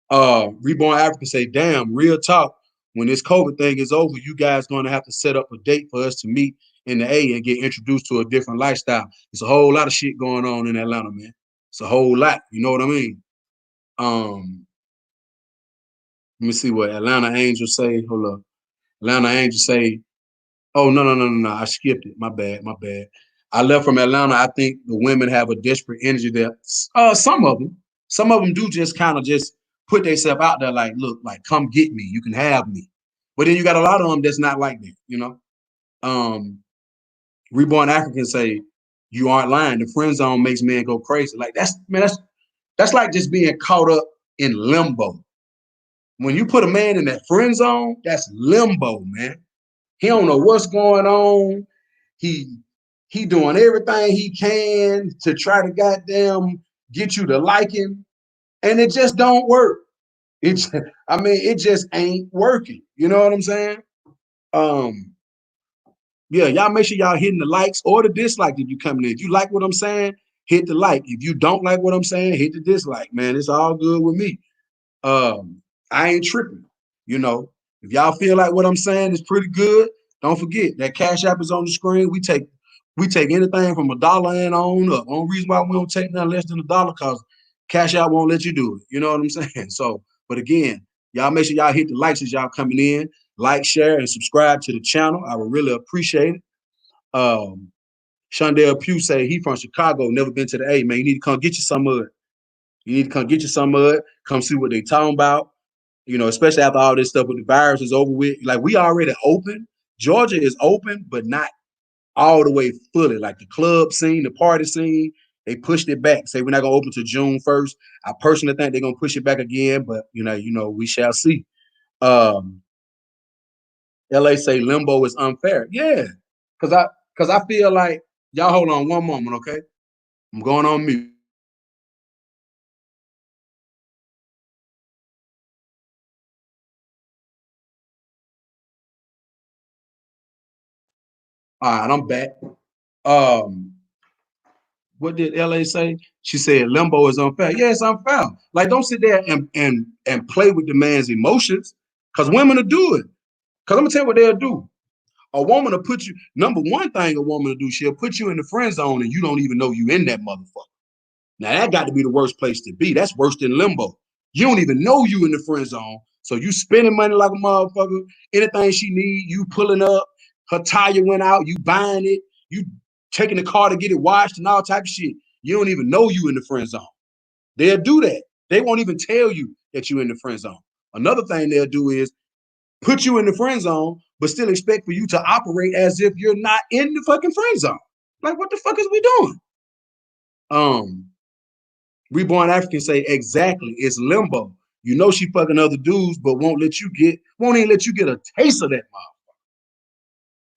Reborn Africa say, damn, real talk. When this COVID thing is over, you guys going to have to set up a date for us to meet in the A and get introduced to a different lifestyle. There's a whole lot of shit going on in Atlanta, man. It's a whole lot. You know what I mean? Let me see what Atlanta Angels say. Hold up. Atlanta Angels say, oh, no. I skipped it. My bad. I left from Atlanta. I think the women have a desperate energy there. Some of them do just kind of just put themselves out there like, look, like, come get me. You can have me. But then you got a lot of them that's not like that. Reborn Africans say, you aren't lying. The friend zone makes men go crazy. Like that's like just being caught up in limbo. When you put a man in that friend zone, that's limbo, man. He don't know what's going on. He doing everything he can to try to goddamn get you to like him, and it just don't work. It just ain't working. You know what I'm saying? Yeah, y'all make sure y'all hitting the likes or the dislike if you coming in. If you like what I'm saying, hit the like. If you don't like what I'm saying, hit the dislike. Man, it's all good with me. I ain't tripping. You know, if y'all feel like what I'm saying is pretty good, don't forget that Cash App is on the screen. We take anything from $1 and on up. Only reason why we don't take nothing less than $1 because Cash App won't let you do it. You know what I'm saying? So, but again, y'all make sure y'all hit the likes as y'all coming in. Like, share, and subscribe to the channel. I would really appreciate it. Shondell Pugh say he from Chicago, never been to the A, man. You need to come get you some of it. You need to come get you some of it. Come see what they talking about. Especially after all this stuff with the virus is over with. Like, we already open. Georgia is open, but not all the way fully. Like the club scene, the party scene, they pushed it back. Say we're not gonna open to June 1st. I personally think they're gonna push it back again, but we shall see. LA say limbo is unfair. Yeah. Cause I feel like y'all hold on one moment, okay? I'm going on mute. All right, I'm back. What did LA say? She said limbo is unfair. Yeah, it's unfair. Like, don't sit there and play with the man's emotions, because women will do it. Because I'm gonna tell you what they'll do. A woman will put you, number one thing a woman will do, she'll put you in the friend zone and you don't even know you in that motherfucker. Now that got to be the worst place to be. That's worse than limbo. You don't even know you in the friend zone. So you spending money like a motherfucker. Anything she need, you pulling up. Her tire went out, you buying it. You taking the car to get it washed and all type of shit. You don't even know you in the friend zone. They'll do that. They won't even tell you that you're in the friend zone. Another thing they'll do is put you in the friend zone, but still expect for you to operate as if you're not in the fucking friend zone. Like, what the fuck is we doing? Um, Reborn Africans say exactly. It's limbo. You know she fucking other dudes, but won't even let you get a taste of that mom.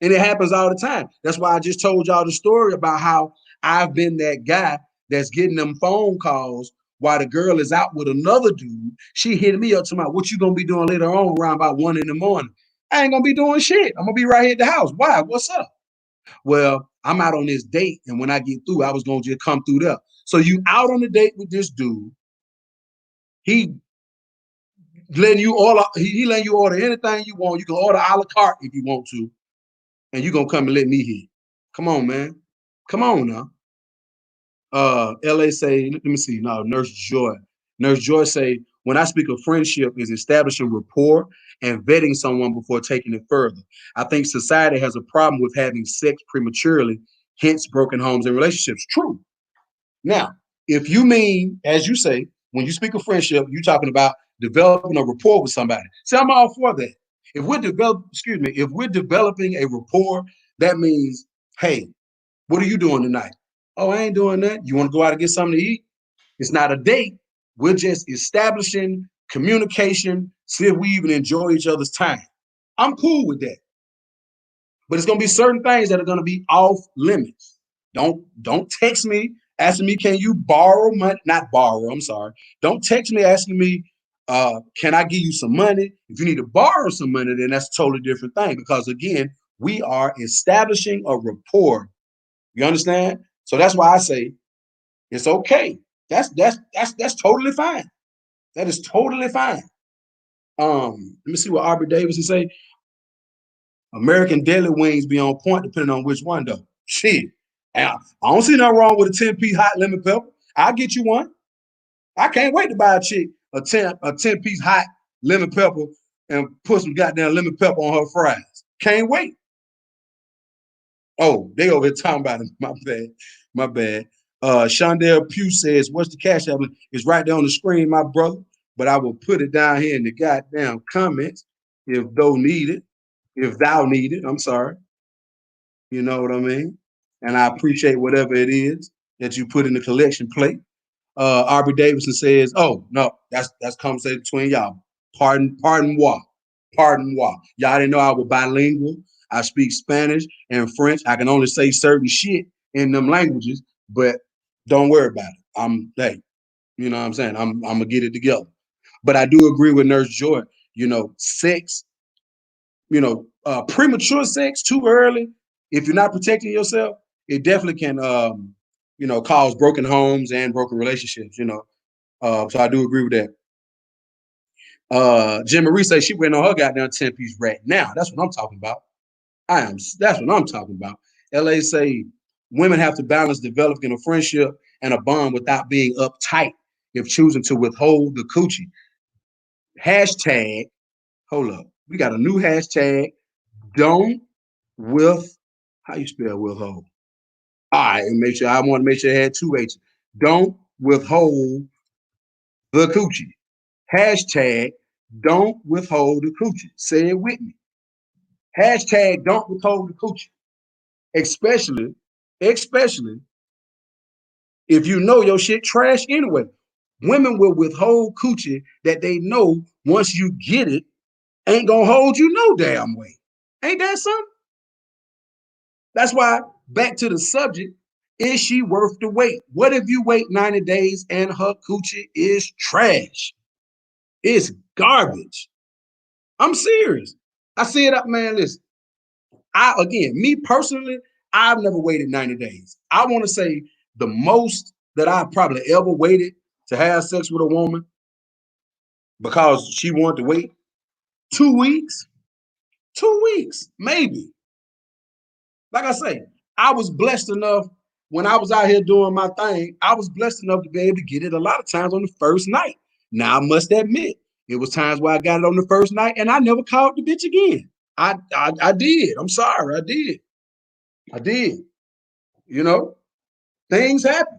And it happens all the time. That's why I just told y'all the story about how I've been that guy that's getting them phone calls while the girl is out with another dude. She hit me up to my, what you gonna be doing later on around about 1 in the morning? I ain't gonna be doing shit. I'm gonna be right here at the house. Why? What's up? Well, I'm out on this date, and when I get through, I was gonna just come through there. So you out on a date with this dude. He letting you order, he letting you order anything you want. You can order a la carte if you want to, and you gonna come and let me hit. Come on, man. Come on now. LA say, let me see. No, Nurse Joy. Nurse Joy say, when I speak of friendship, is establishing rapport and vetting someone before taking it further. I think society has a problem with having sex prematurely, hence broken homes and relationships. True. Now, if you mean, as you say, when you speak of friendship, you're talking about developing a rapport with somebody. See, I'm all for that. If we're developing a rapport, that means, hey, what are you doing tonight? Oh, I ain't doing that. You want to go out and get something to eat? It's not a date. We're just establishing communication, see if we even enjoy each other's time. I'm cool with that. But it's gonna be certain things that are gonna be off limits. Don't text me asking me, can you borrow money? Not borrow, I'm sorry. Don't text me asking me, can I give you some money? If you need to borrow some money, then that's a totally different thing. Because again, we are establishing a rapport. You understand? So that's why I say it's okay. That's totally fine. That is totally fine. Let me see what Aubrey Davidson say. American deli wings be on point depending on which one though. Shit. I don't see nothing wrong with a 10-piece hot lemon pepper. I'll get you one. I can't wait to buy a chick a 10-piece hot lemon pepper and put some goddamn lemon pepper on her fries. Can't wait. Oh, they over here talking about it. My bad. My bad. Shondell Pugh says, what's the cash app? It's right there on the screen, my brother. But I will put it down here in the goddamn comments if thou need it. If thou need it, I'm sorry. You know what I mean? And I appreciate whatever it is that you put in the collection plate. Aubrey Davidson says, "Oh no, that's conversation between y'all. Pardon moi, pardon moi. Y'all didn't know I was bilingual. I speak Spanish and French. I can only say certain shit in them languages, but don't worry about it. Hey, you know what I'm saying? I'm gonna get it together. But I do agree with Nurse Joy. Sex, premature sex too early, if you're not protecting yourself, it definitely can, cause broken homes and broken relationships. So I do agree with that. Jim Marie says she went on her goddamn 10-piece rack. Now, that's what I'm talking about. That's what I'm talking about. LA say women have to balance developing a friendship and a bond without being uptight if choosing to withhold the coochie. Hashtag, hold up. We got a new hashtag. Don't with how you spell withhold? All right, and make sure I want to make sure it had two H's. Don't withhold the coochie. Hashtag don't withhold the coochie. Say it with me. Hashtag don't withhold the coochie. Especially if you know your shit trash anyway. Women will withhold coochie that they know once you get it ain't gonna hold you no damn way. Ain't that something? That's why, back to the subject, is she worth the wait? What if you wait 90 days and her coochie is trash? It's garbage. I'm serious. I see it up, man. Listen, me personally, I've never waited 90 days. I want to say the most that I probably ever waited to have sex with a woman because she wanted to wait 2 weeks. 2 weeks, maybe. Like I say, I was blessed enough when I was out here doing my thing. I was blessed enough to be able to get it a lot of times on the first night. Now I must admit, it was times where I got it on the first night and I never called the bitch again. I did. I'm sorry, I did. I did. You know, things happen.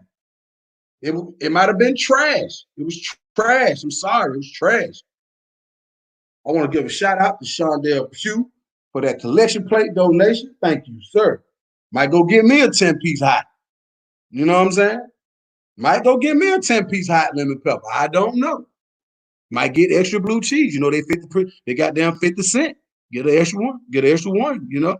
It might have been trash. It was trash. I'm sorry, it was trash. I want to give a shout out to Shondell Pugh for that collection plate donation. Thank you, sir. Might go get me a 10-piece hot. You know what I'm saying? Might go get me a 10-piece hot lemon pepper. I don't know. Might get extra blue cheese. You know, they got down 50 cents. Get an extra one. Get an extra one, you know.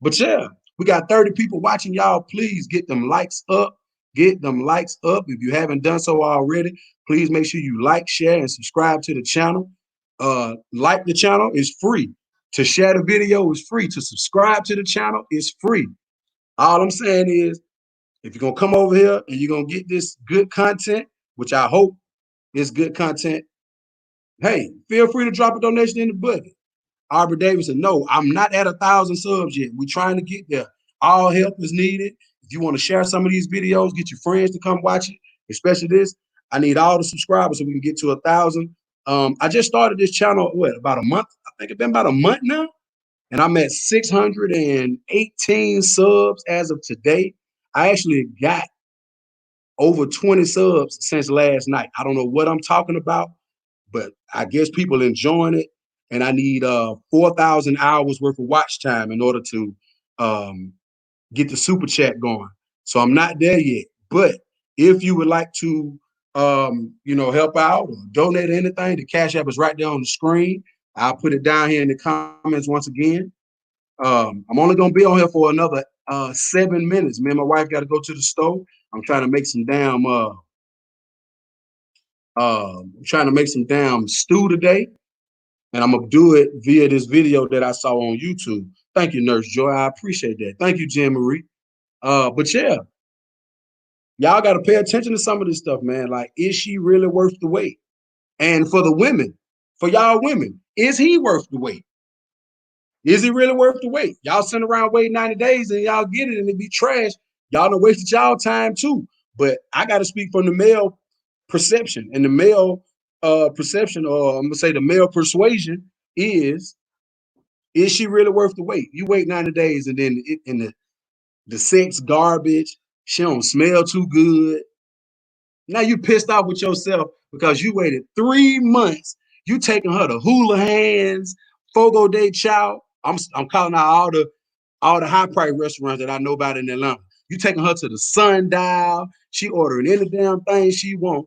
But yeah, we got 30 people watching. Y'all, please get them likes up. Get them likes up. If you haven't done so already, please make sure you like, share, and subscribe to the channel. Like the channel is free. To share the video is free. To subscribe to the channel is free. All I'm saying is, if you're gonna come over here and you're gonna get this good content, which I hope is good content, hey, feel free to drop a donation in the bucket. Arbor Davidson, no, I'm not at 1,000 subs yet. We're trying to get there. All help is needed. If you want to share some of these videos, get your friends to come watch it, especially this. I need all the subscribers so we can get to 1,000. I just started this channel, about a month? I think it's been about a month now. And I'm at 618 subs as of today. I actually got over 20 subs since last night. I don't know what I'm talking about, but I guess people enjoying it. And I need 4,000 hours worth of watch time in order to get the super chat going. So I'm not there yet. But if you would like to, help out or donate anything, the Cash App is right there on the screen. I'll put it down here in the comments once again. I'm only gonna be on here for another 7 minutes. Me and my wife got to go to the store. I'm trying to make some damn I'm trying to make some damn stew today, and I'm gonna do it via this video that I saw on YouTube. Thank you, Nurse Joy. I appreciate that. Thank you, Jen Marie. But yeah, y'all got to pay attention to some of this stuff, man. Like, is she really worth the wait? And for the women, for y'all women, is he worth the wait? Is it really worth the wait? Y'all sitting around waiting 90 days and y'all get it and it be trash. Y'all done wasted y'all time too. But I got to speak from the male perception. And the male perception, or I'm going to say the male persuasion is she really worth the wait? You wait 90 days and then the sex garbage. She don't smell too good. Now you pissed off with yourself because you waited 3 months. You taking her to Hula Hands, Fogo de Chao. I'm calling out all the high price restaurants that I know about in Atlanta. You taking her to the Sundial. She ordering any damn thing she want,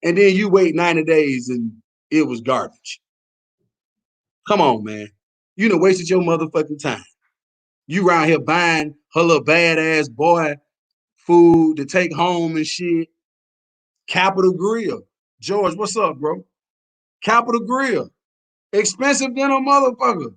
and then you wait 90 days and it was garbage. Come on, man. You done wasted your motherfucking time. You around here buying her little badass boy food to take home and shit. Capital Grill. George, what's up, bro? Capital Grill. Expensive than a motherfucker.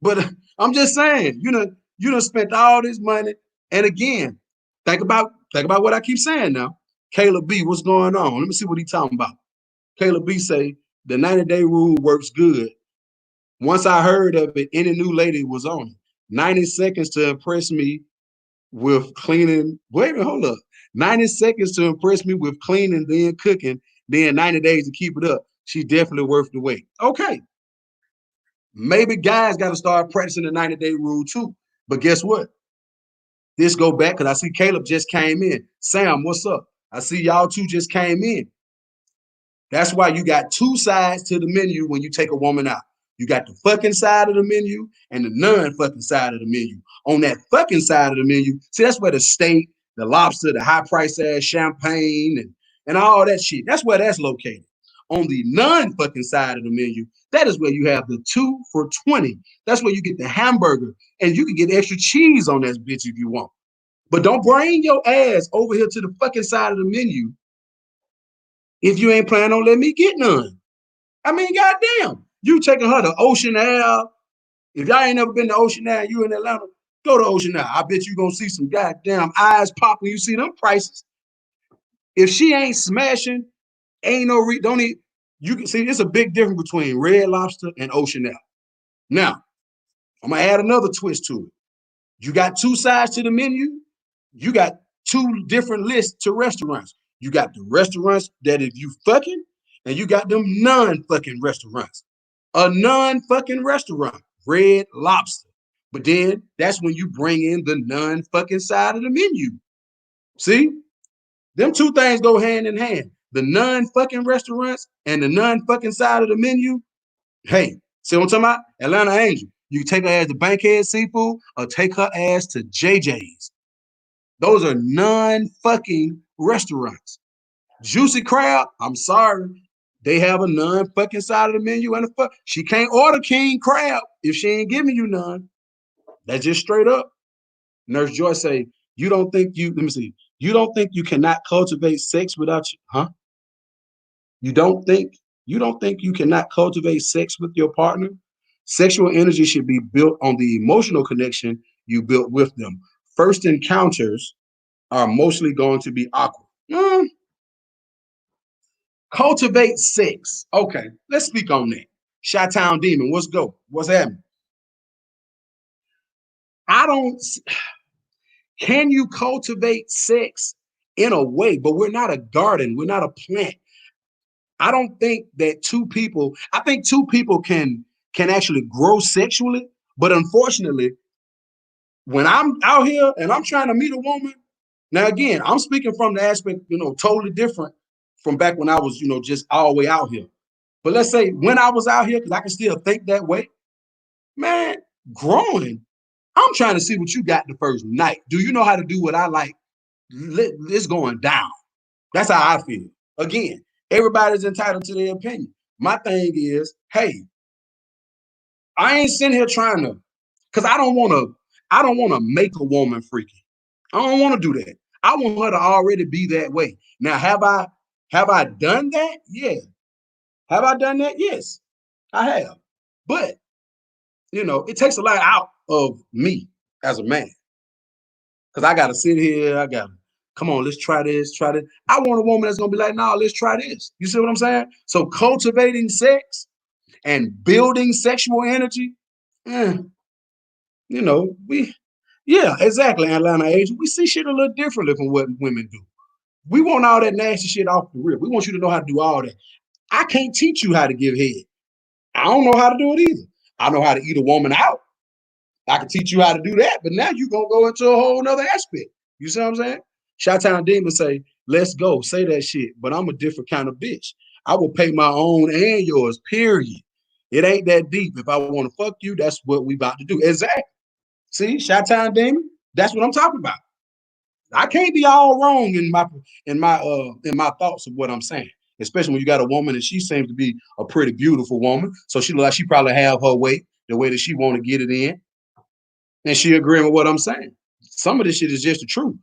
But I'm just saying, you done spent all this money. And again, think about what I keep saying now. Caleb B, what's going on? Let me see what he's talking about. Caleb B say the 90-day rule works good. Once I heard of it, any new lady was on it. 90 seconds to impress me with cleaning. Wait a minute, hold up. 90 seconds to impress me with cleaning, then cooking, then 90 days to keep it up. She's definitely worth the wait. Okay. Maybe guys got to start practicing the 90-day rule too. But guess what? This go back because I see Caleb just came in. Sam, what's up? I see y'all two just came in. That's why you got two sides to the menu when you take a woman out. You got the fucking side of the menu and the non-fucking side of the menu. On that fucking side of the menu, see, that's where the steak, the lobster, the high price ass champagne, and all that shit. That's where that's located. On the non-fucking side of the menu, that is where you have the 2 for $20. That's where you get the hamburger, and you can get extra cheese on that bitch if you want. But don't bring your ass over here to the fucking side of the menu if you ain't planning on letting me get none. I mean, goddamn, you taking her to Ocean Ave. If y'all ain't never been to Ocean Ave, you in Atlanta, go to Ocean Ave. I bet you gonna see some goddamn eyes pop when you see them prices. If she ain't smashing, ain't no don't eat. You can see it's a big difference between Red Lobster and Ocean Ave. Now, I'm gonna add another twist to it. You got two sides to the menu. You got two different lists to restaurants. You got the restaurants that if you fucking, and you got them non-fucking restaurants. A non-fucking restaurant, Red Lobster. But then that's when you bring in the non-fucking side of the menu. See? Them two things go hand in hand. The non-fucking restaurants and the non-fucking side of the menu. Hey, see what I'm talking about? Atlanta Angel. You take her ass to Bankhead Seafood or take her ass to JJ's. Those are non-fucking restaurants. Juicy Crab, I'm sorry. They have a non-fucking side of the menu and a fuck. She can't order king crab if she ain't giving you none. That's just straight up. Nurse Joy say, you don't think you, let me see, you don't think you cannot cultivate sex without you, huh? You don't think, you don't think you cannot cultivate sex with your partner? Sexual energy should be built on the emotional connection you built with them. First encounters are mostly going to be awkward. Cultivate sex. Okay, let's speak on that. Chi-Town Demon, what's go? What's happening? I don't. Can you cultivate sex in a way? But we're not a garden. We're not a plant. I don't think that two people. I think two people can actually grow sexually. But unfortunately, when I'm out here and I'm trying to meet a woman, now again, I'm speaking from the aspect, totally different from back when I was, just all the way out here. But let's say when I was out here, because I can still think that way, man, growing, I'm trying to see what you got the first night. Do you know how to do what I like? It's going down. That's how I feel. Again, everybody's entitled to their opinion. My thing is, hey, I ain't sitting here trying to, because I don't want to make a woman freaky. I don't want to do that. I want her to already be that way. Now, have I done that? Yeah. Have I done that? Yes, I have. But it takes a lot out of me as a man. Because I gotta sit here, I gotta come on, let's try this, try this. I want a woman that's gonna be like, no, let's try this. You see what I'm saying? So cultivating sex and building sexual energy, eh, we yeah, exactly, Atlanta age. We see shit a little differently from what women do. We want all that nasty shit off the rip. We want you to know how to do all that. I can't teach you how to give head. I don't know how to do it either. I know how to eat a woman out. I can teach you how to do that, but now you're gonna go into a whole nother aspect. You see what I'm saying? Chi-Town Demon say, let's go, say that shit, but I'm a different kind of bitch. I will pay my own and yours, period. It ain't that deep. If I want to fuck you, that's what we about to do. Exactly. See, Chi-Town Demon, that's what I'm talking about. I can't be all wrong in my thoughts of what I'm saying, especially when you got a woman and she seems to be a pretty beautiful woman. So she look like she probably have her way, the way that she want to get it in. And she agreeing with what I'm saying. Some of this shit is just the truth.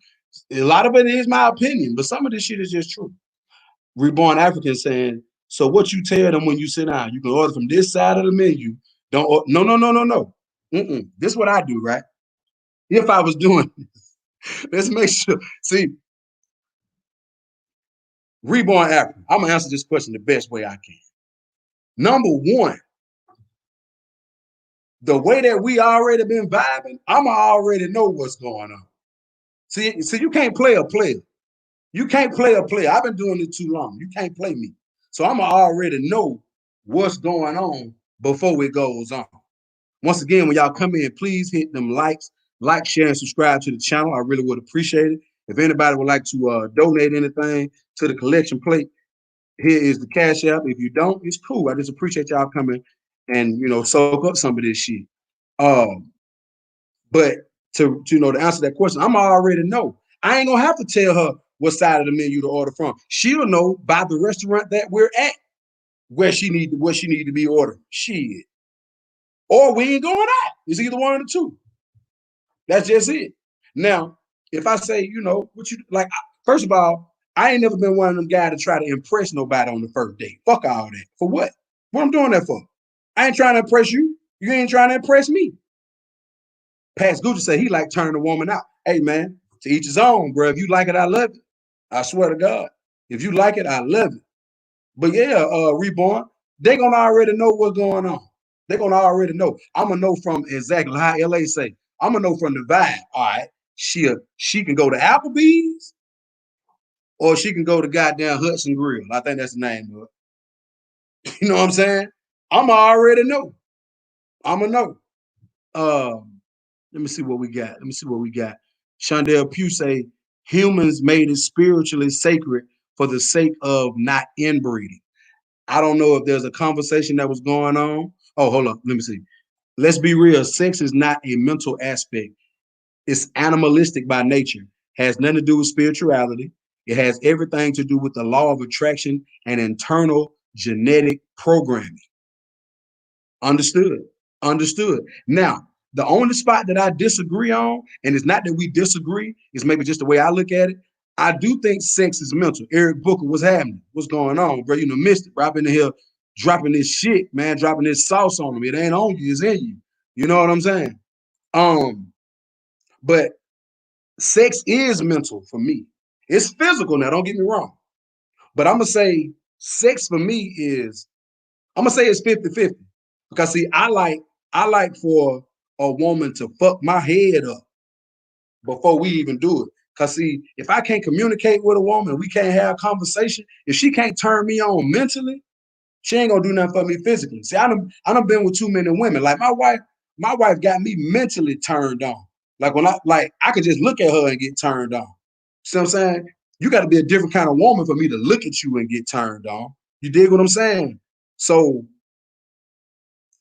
A lot of it is my opinion, but some of this shit is just true. Reborn African saying, so what you tell them when you sit down, you can order from this side of the menu. Don't no no no no no. This is what I do, right? If I was doing let's make sure. See, Reborn African. I'm gonna answer this question the best way I can. Number one, the way that we already been vibing, I'ma already know what's going on. See, you can't play a player. You can't play a player. I've been doing it too long. You can't play me. So I'm already know what's going on before it goes on. Once again, when y'all come in, please hit them likes, like, share, and subscribe to the channel. I really would appreciate it. If anybody would like to donate anything to the collection plate, here is the cash app. If you don't, it's cool. I just appreciate y'all coming and soak up some of this shit. Um, but to answer that question, I'm already know. I ain't gonna have to tell her what side of the menu to order from. She'll know by the restaurant that we're at what she need to be ordering. Shit. Or we ain't going out. It's either one of the two. That's just it. Now, if I say, what you like, first of all, I ain't never been one of them guys to try to impress nobody on the first date. Fuck all that. For what? What I'm doing that for? I ain't trying to impress you. You ain't trying to impress me. Pat Gucci said he like turning a woman out. Hey man, to each his own, bro. If you like it, I love it. I swear to God. If you like it, I love it. But yeah, Reborn, they gonna already know what's going on. They gonna already know. I'm gonna know from exactly how LA say. I'm gonna know from the vibe. All right, she can go to Applebee's or she can go to goddamn Hudson Grill. I think that's the name of it. You know what I'm saying? I'm already know. I'm gonna know. Let me see what we got. Let me see what we got. Shondell Pugh say humans made it spiritually sacred for the sake of not inbreeding. I don't know if there's a conversation that was going on. Oh, hold up. Let me see. Let's be real. Sex is not a mental aspect. It's animalistic by nature. Has nothing to do with spirituality. It has everything to do with the law of attraction and internal genetic programming. Understood. Understood. Now, the only spot that I disagree on, and it's not that we disagree, it's maybe just the way I look at it. I do think sex is mental. Eric Booker, what's happening? What's going on, bro? You know, missed it, bro. I've been in here dropping this shit, man, dropping this sauce on them. It ain't on you, it's in you. You know what I'm saying? But sex is mental for me. It's physical now, don't get me wrong. But I'm gonna say sex for me is I'm gonna say it's 50-50. Because see, I like for a woman to fuck my head up before we even do it. Cause see, if I can't communicate with a woman, we can't have a conversation. If she can't turn me on mentally, she ain't gonna do nothing for me physically. See, I done been with too many women. Like my wife got me mentally turned on. Like when I could just look at her and get turned on. See what I'm saying? You got to be a different kind of woman for me to look at you and get turned on. You dig what I'm saying? So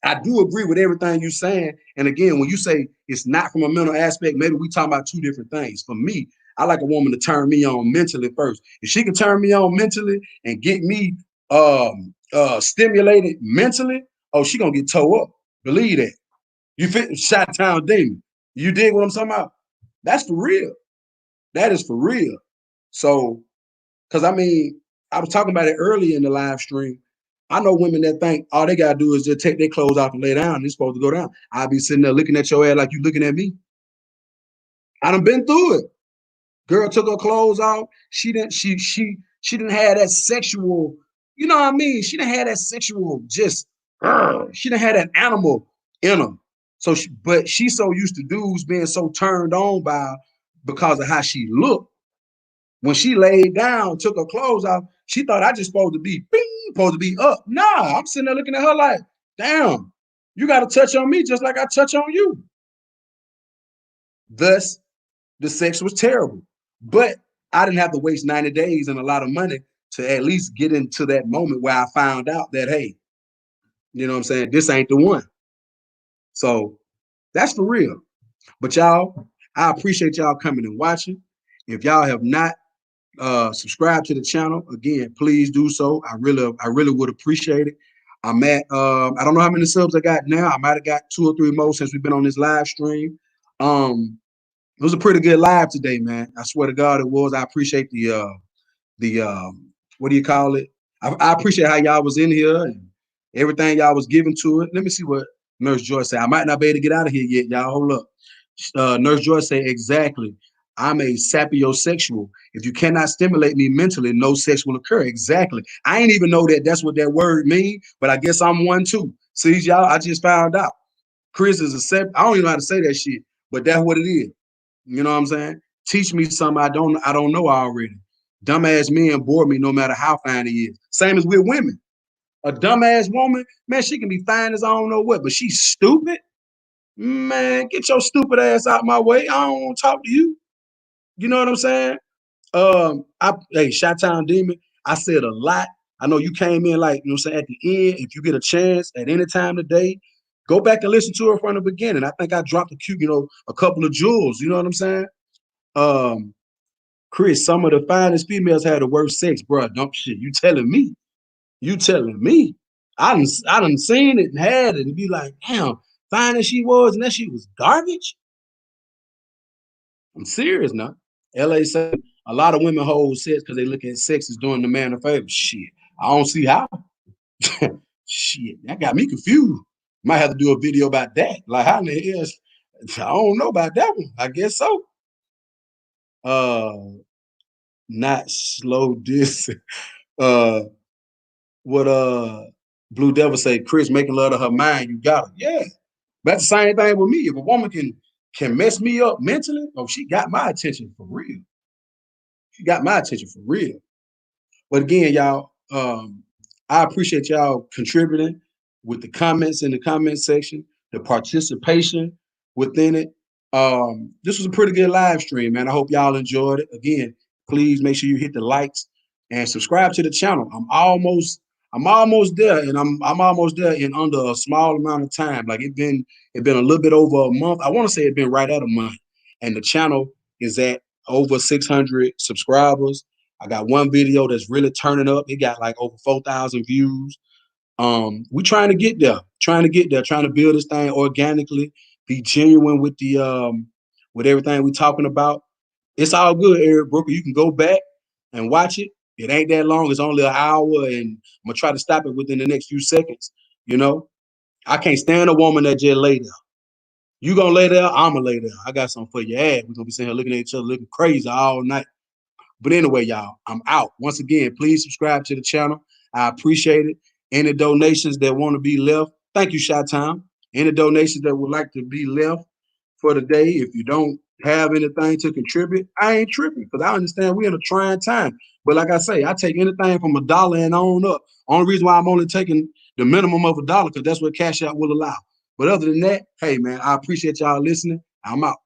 I do agree with everything you're saying. And again, when you say it's not from a mental aspect, maybe we talking about two different things. For me, I like a woman to turn me on mentally first. If she can turn me on mentally and get me stimulated mentally, oh, she gonna get toe up. Believe that. You fit shot town demon. You dig what I'm talking about? That's for real. That is for real. So, because I mean, I was talking about it earlier in the live stream. I know women that think all they gotta do is just take their clothes off and lay down. And it's supposed to go down. I'll be sitting there looking at your ass like you looking at me. I done been through it. Girl took her clothes off. She didn't have that sexual, you know what I mean? She didn't have that sexual just she didn't have that animal in her. So but she's so used to dudes being so turned on by her because of how she looked. When she laid down, took her clothes off, she thought I just supposed to be bing, supposed to be up. Nah, I'm sitting there looking at her like, damn, you got to touch on me just like I touch on you. Thus, the sex was terrible. But I didn't have to waste 90 days and a lot of money to at least get into that moment where I found out that, hey, you know what I'm saying? This ain't the one. So that's for real. But y'all, I appreciate y'all coming and watching. If y'all have not subscribe to the channel again, please do so. I really would appreciate it. I'm at I don't know how many subs I got now. I might have got 2 or 3 more since we've been on this live stream. It was a pretty good live today, man. I swear to God it was. I appreciate the what do you call it? I appreciate how y'all was in here and everything y'all was giving to it. Let me see what Nurse Joy said. I might not be able to get out of here yet, y'all. Hold up. Nurse Joy said exactly. I'm a sapiosexual. If you cannot stimulate me mentally, no sex will occur. Exactly. I ain't even know that that's what that word means, but I guess I'm one too. See, y'all, I just found out. Chris is a sep. I don't even know how to say that shit, but that's what it is. You know what I'm saying? Teach me something I don't know already. Dumbass men bore me no matter how fine he is. Same as with women. A dumbass woman, man, she can be fine as I don't know what, but she's stupid. Man, get your stupid ass out my way. I don't want to talk to you. You know what I'm saying? Hey, Shot Town Demon, I said a lot. I know you came in like, you know what I'm saying, at the end. If you get a chance at any time today, go back and listen to her from the beginning. I think I dropped a couple of jewels. You know what I'm saying? Um, Chris, some of the finest females had the worst sex, bro. Don't shit. You telling me? You telling me? I done seen it and had it and be like, damn, fine as she was, and that she was garbage. I'm serious now. LA said a lot of women hold sex because they look at sex as doing the man a favor. Shit, I don't see how. Shit, that got me confused. Might have to do a video about that. Like, how in the hell? I don't know about that one. I guess so. Uh, not slow dis. Uh, what Blue Devil say? Chris making love to her mind. You got it. Yeah, that's the same thing with me. If a woman can can mess me up mentally, oh, she got my attention for real. She got my attention for real. But again, y'all, I appreciate y'all contributing with the comments in the comment section, the participation within it. This was a pretty good live stream, man. I hope y'all enjoyed it. Again, please make sure you hit the likes and subscribe to the channel. I'm almost there, and I'm almost there in under a small amount of time. Like it been a little bit over a month. I want to say it's been right at a month, and the channel is at over 600 subscribers. I got one video that's really turning up. It got like over 4,000 views. We trying to get there, trying to build this thing organically, be genuine with the with everything we talking about. It's all good, Eric Brooker. You can go back and watch it. It ain't that long. It's only an hour, and I'm gonna try to stop it within the next few seconds. You know, I can't stand a woman that just lay there. You gonna lay there? I'm gonna lay there. I got something for your ass. We're gonna be sitting here looking at each other, looking crazy all night. But anyway, y'all, I'm out. Once again, please subscribe to the channel. I appreciate it. Any donations that want to be left, thank you, Shot Time. Any donations that would like to be left for the day, if you don't have anything to contribute, I ain't tripping because I understand we're in a trying time. But like I say, I take anything from $1 and on up. Only reason why I'm only taking the minimum of $1 because that's what Cash App will allow. But other than that, hey man, I appreciate y'all listening. I'm out.